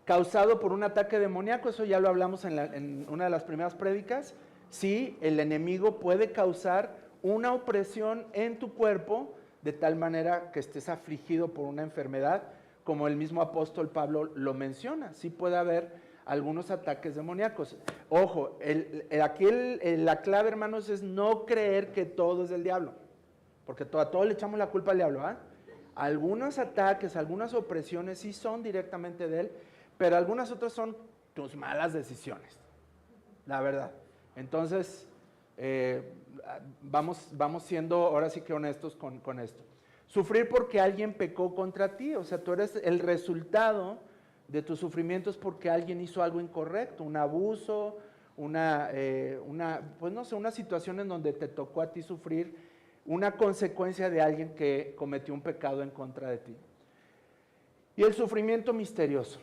causado por un ataque demoníaco, eso ya lo hablamos en una de las primeras prédicas. Sí, el enemigo puede causar una opresión en tu cuerpo de tal manera que estés afligido por una enfermedad, como el mismo apóstol Pablo lo menciona. Sí puede haber algunos ataques demoníacos. Ojo, aquí la clave, hermanos, es no creer que todo es del diablo, porque a todos le echamos la culpa al diablo, ¿ah? Algunos ataques, algunas opresiones sí son directamente de él, pero algunas otras son tus malas decisiones, la verdad. Entonces, vamos siendo ahora sí que honestos con esto. Sufrir porque alguien pecó contra ti, o sea, tú eres el resultado de tus sufrimientos porque alguien hizo algo incorrecto, un abuso, pues no sé, una situación en donde te tocó a ti sufrir una consecuencia de alguien que cometió un pecado en contra de ti. Y el sufrimiento misterioso,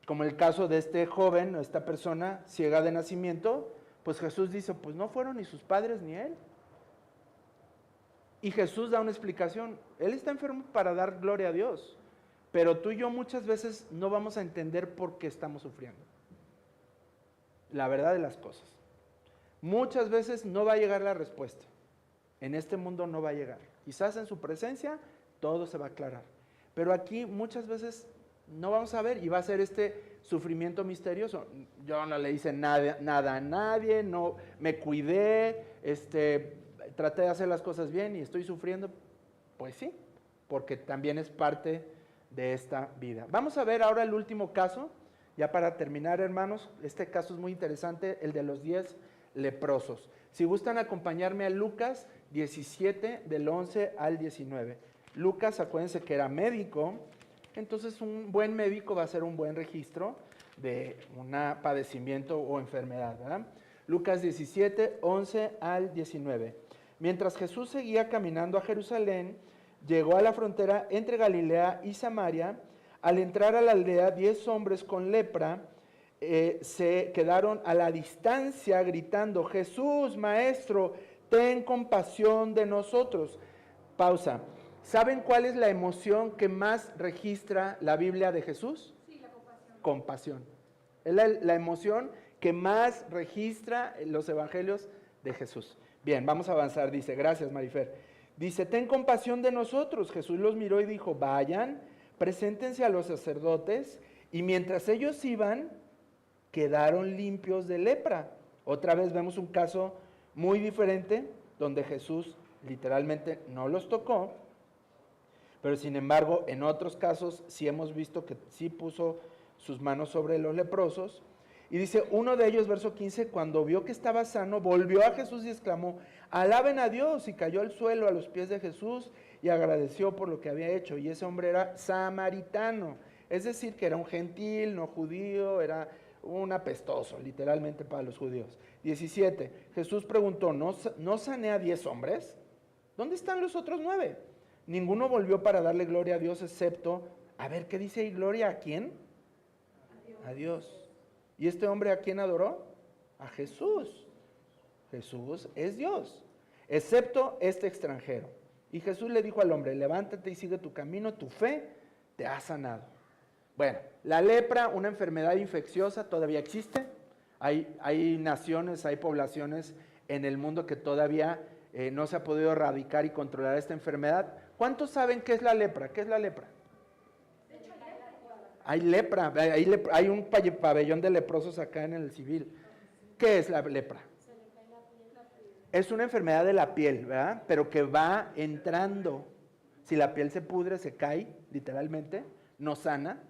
como el caso de este joven, esta persona ciega de nacimiento, pues Jesús dice, pues no fueron ni sus padres ni él. Y Jesús da una explicación, él está enfermo para dar gloria a Dios, pero tú y yo muchas veces no vamos a entender por qué estamos sufriendo. La verdad de las cosas. Muchas veces no va a llegar la respuesta. En este mundo no va a llegar. Quizás en su presencia todo se va a aclarar. Pero aquí muchas veces no vamos a ver y va a ser este sufrimiento misterioso. Yo no le hice nada a nadie, no me cuidé, traté de hacer las cosas bien y estoy sufriendo. Pues sí, porque también es parte de esta vida. Vamos a ver ahora el último caso, ya para terminar, hermanos. Este caso es muy interesante, el de los 10 leprosos. Si gustan acompañarme a Lucas 17, del 11 al 19. Lucas, acuérdense que era médico, entonces un buen médico va a hacer un buen registro de un padecimiento o enfermedad, ¿verdad? Lucas 17, 11 al 19. Mientras Jesús seguía caminando a Jerusalén, llegó a la frontera entre Galilea y Samaria. Al entrar a la aldea, 10 hombres con lepra se quedaron a la distancia gritando, Jesús, Maestro, ten compasión de nosotros. Pausa. ¿Saben cuál es la emoción que más registra la Biblia de Jesús? Sí, la compasión. Compasión. Es la emoción que más registra los evangelios de Jesús. Bien, vamos a avanzar. Dice, gracias Marifer. Dice, ten compasión de nosotros. Jesús los miró y dijo, vayan, preséntense a los sacerdotes. Y mientras ellos iban, quedaron limpios de lepra. Otra vez vemos un caso muy diferente, donde Jesús literalmente no los tocó, pero sin embargo, en otros casos sí hemos visto que sí puso sus manos sobre los leprosos. Y dice, uno de ellos, verso 15, cuando vio que estaba sano, volvió a Jesús y exclamó, alaben a Dios, y cayó al suelo a los pies de Jesús y agradeció por lo que había hecho. Y ese hombre era samaritano, es decir, que era un gentil, no judío, era un apestoso, literalmente para los judíos. 17, Jesús preguntó, ¿no sané a 10 hombres? ¿Dónde están los otros 9? Ninguno volvió para darle gloria a Dios, excepto, a ver, ¿qué dice ahí? ¿Gloria a quién? A Dios. ¿Y este hombre a quién adoró? A Jesús. Jesús es Dios, excepto este extranjero. Y Jesús le dijo al hombre, levántate y sigue tu camino, tu fe te ha sanado. Bueno, la lepra, una enfermedad infecciosa, todavía existe. Hay naciones, hay poblaciones en el mundo que todavía no se ha podido erradicar y controlar esta enfermedad. ¿Cuántos saben qué es la lepra? ¿Qué es la lepra? Hay lepra, hay un pabellón de leprosos acá en el civil. ¿Qué es la lepra? Es una enfermedad de la piel, ¿verdad? Pero que va entrando. Si la piel se pudre, se cae, literalmente, no sana.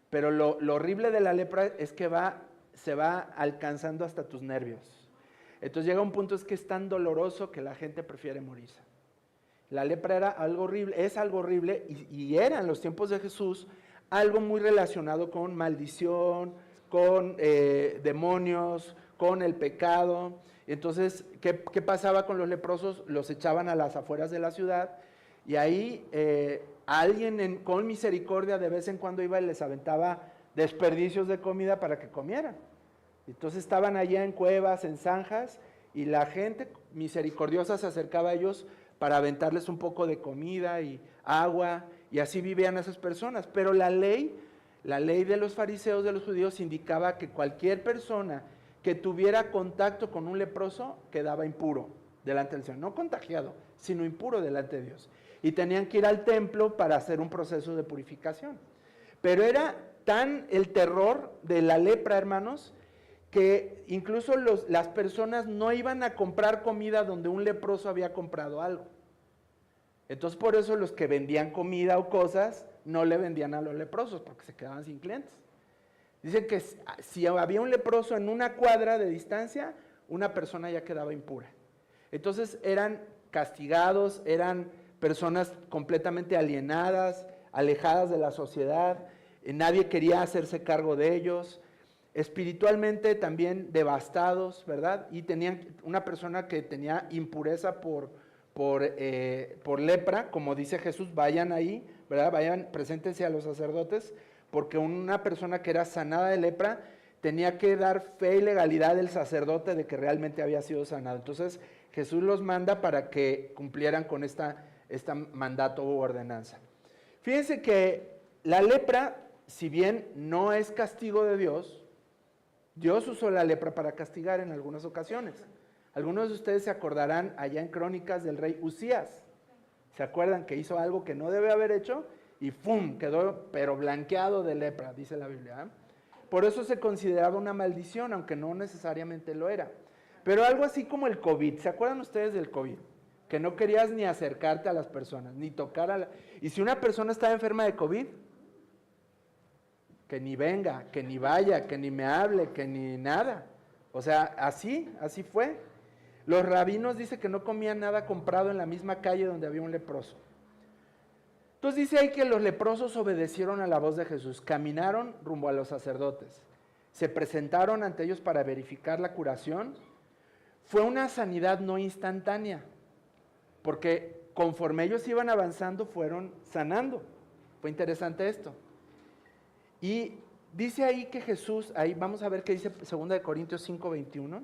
Pero lo horrible de la lepra es que se va alcanzando hasta tus nervios. Entonces llega un punto es que es tan doloroso que la gente prefiere morirse. La lepra era algo horrible, es algo horrible y era en los tiempos de Jesús algo muy relacionado con maldición, con demonios, con el pecado. Entonces, ¿qué pasaba con los leprosos? Los echaban a las afueras de la ciudad y ahí alguien con misericordia de vez en cuando iba y les aventaba desperdicios de comida para que comieran. Entonces estaban allá en cuevas, en zanjas, y la gente misericordiosa se acercaba a ellos para aventarles un poco de comida y agua, y así vivían esas personas. Pero la ley de los fariseos, de los judíos, indicaba que cualquier persona que tuviera contacto con un leproso quedaba impuro delante del Señor. No contagiado, sino impuro delante de Dios. Y tenían que ir al templo para hacer un proceso de purificación. Pero era tan el terror de la lepra, hermanos, que incluso las personas no iban a comprar comida donde un leproso había comprado algo. Entonces por eso los que vendían comida o cosas no le vendían a los leprosos porque se quedaban sin clientes. Dicen que si había un leproso en una cuadra de distancia, una persona ya quedaba impura. Entonces eran castigados, eran personas completamente alienadas, alejadas de la sociedad, nadie quería hacerse cargo de ellos, espiritualmente también devastados, ¿verdad? Y tenían una persona que tenía impureza por lepra, como dice Jesús, vayan ahí, ¿verdad? Vayan, preséntense a los sacerdotes, porque una persona que era sanada de lepra tenía que dar fe y legalidad del sacerdote de que realmente había sido sanado. Entonces Jesús los manda para que cumplieran con esta mandato o ordenanza. Fíjense que la lepra, si bien no es castigo de Dios, Dios usó la lepra para castigar en algunas ocasiones. Algunos de ustedes se acordarán allá en Crónicas del rey Usías. ¿Se acuerdan que hizo algo que no debe haber hecho? Y ¡fum! Quedó pero blanqueado de lepra, dice la Biblia. ¿Eh? Por eso se consideraba una maldición, aunque no necesariamente lo era. Pero algo así como el COVID. ¿Se acuerdan ustedes del COVID? Que no querías ni acercarte a las personas, ni tocar a la... Y si una persona estaba enferma de COVID, que ni venga, que ni vaya, que ni me hable, que ni nada. O sea, así fue. Los rabinos dicen que no comían nada comprado en la misma calle donde había un leproso. Entonces dice ahí que los leprosos obedecieron a la voz de Jesús, caminaron rumbo a los sacerdotes, se presentaron ante ellos para verificar la curación. Fue una sanidad no instantánea, porque conforme ellos iban avanzando fueron sanando. Fue interesante esto. Y dice ahí que Jesús, ahí vamos a ver qué dice 2 Corintios 5:21.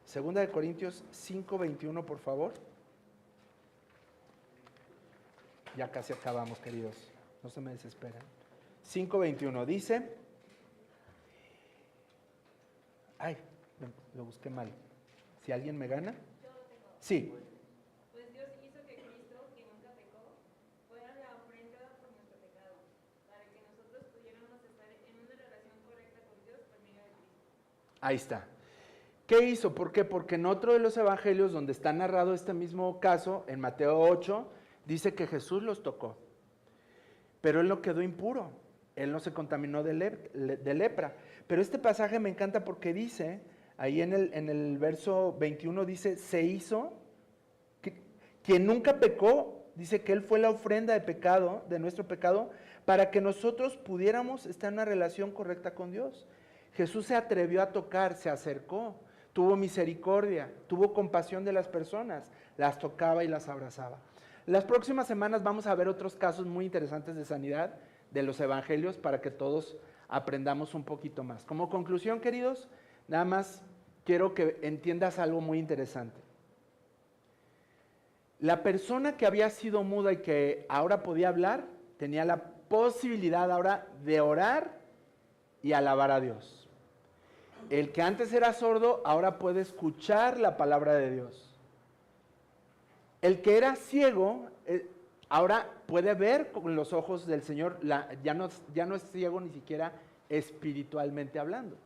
2 Corintios 5:21, por favor. Ya casi acabamos, queridos. No se me desesperen. 5:21 dice... Ay, lo busqué mal. Si alguien me gana. Sí. Pues Dios hizo que Cristo, que nunca pecó, fuera la ofrenda por nuestro pecado, para que nosotros pudiéramos estar en una relación correcta con Dios por medio de Cristo. Ahí está. ¿Qué hizo? ¿Por qué? Porque en otro de los evangelios donde está narrado este mismo caso, en Mateo 8, dice que Jesús los tocó. Pero él no quedó impuro. Él no se contaminó de lepra. Pero este pasaje me encanta porque dice, ahí en el verso 21 dice, se hizo, quien nunca pecó, dice que él fue la ofrenda de pecado, de nuestro pecado, para que nosotros pudiéramos estar en una relación correcta con Dios. Jesús se atrevió a tocar, se acercó, tuvo misericordia, tuvo compasión de las personas, las tocaba y las abrazaba. Las próximas semanas vamos a ver otros casos muy interesantes de sanidad de los evangelios para que todos aprendamos un poquito más. Como conclusión, queridos, nada más quiero que entiendas algo muy interesante. La persona que había sido muda y que ahora podía hablar, tenía la posibilidad ahora de orar y alabar a Dios. El que antes era sordo, ahora puede escuchar la palabra de Dios. El que era ciego, ahora puede ver con los ojos del Señor, ya no es ciego ni siquiera espiritualmente hablando.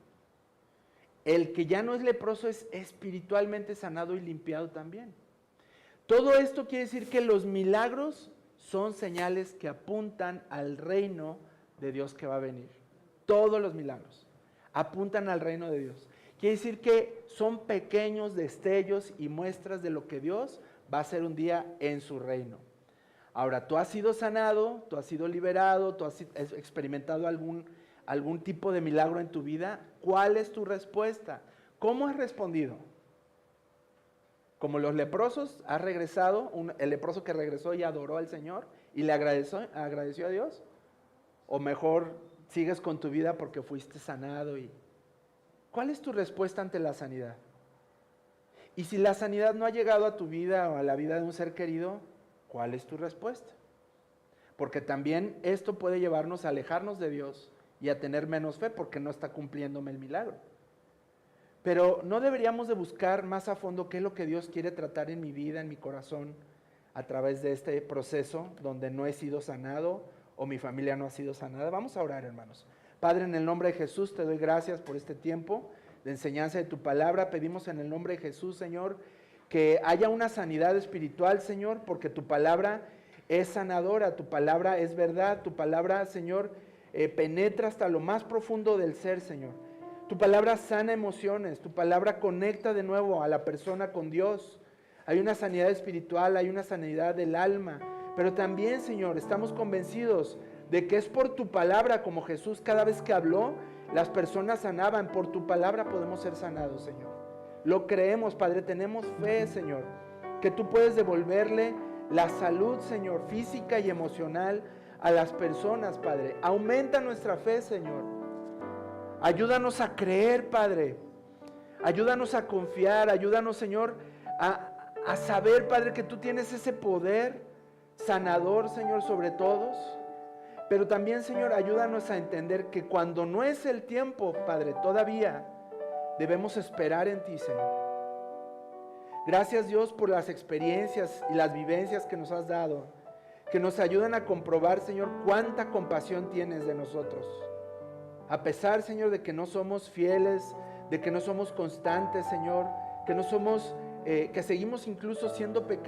El que ya no es leproso es espiritualmente sanado y limpiado también. Todo esto quiere decir que los milagros son señales que apuntan al reino de Dios que va a venir. Todos los milagros apuntan al reino de Dios. Quiere decir que son pequeños destellos y muestras de lo que Dios va a hacer un día en su reino. Ahora, tú has sido sanado, tú has sido liberado, tú has experimentado algún tipo de milagro en tu vida. ¿Cuál es tu respuesta? ¿Cómo has respondido? Como los leprosos, ¿has regresado? El leproso que regresó y adoró al Señor y le agradeció a Dios. O mejor, sigues con tu vida porque fuiste sanado. ¿Cuál es tu respuesta ante la sanidad? Y si la sanidad no ha llegado a tu vida o a la vida de un ser querido, ¿Cuál es tu respuesta? Porque también esto puede llevarnos a alejarnos de Dios y a tener menos fe porque no está cumpliéndome el milagro. Pero no deberíamos de buscar más a fondo qué es lo que Dios quiere tratar en mi vida, en mi corazón, a través de este proceso donde no he sido sanado o mi familia no ha sido sanada. Vamos a orar, hermanos. Padre, en el nombre de Jesús te doy gracias por este tiempo de enseñanza de tu palabra. Pedimos en el nombre de Jesús, Señor, que haya una sanidad espiritual, Señor, porque tu palabra es sanadora, tu palabra es verdad, tu palabra, Señor, penetra hasta lo más profundo del ser, Señor. Tu palabra sana emociones, tu palabra conecta de nuevo a la persona con Dios. Hay una sanidad espiritual, hay una sanidad del alma, pero también, Señor, estamos convencidos de que es por tu palabra, como Jesús cada vez que habló, las personas sanaban. Por tu palabra podemos ser sanados, Señor. Lo creemos, Padre, tenemos fe, Señor, que tú puedes devolverle la salud, Señor, física y emocional a las personas, Padre. Aumenta nuestra fe, Señor. Ayúdanos a creer, Padre. Ayúdanos a confiar, ayúdanos, Señor, a saber, Padre, que tú tienes ese poder sanador, Señor, sobre todos. Pero también, Señor, ayúdanos a entender que cuando no es el tiempo, Padre, todavía debemos esperar en ti, Señor. Gracias, Dios, por las experiencias y las vivencias que nos has dado, que nos ayudan a comprobar, Señor, cuánta compasión tienes de nosotros. A pesar, Señor, de que no somos fieles, de que no somos constantes, Señor, que no somos, que seguimos incluso siendo pecadores.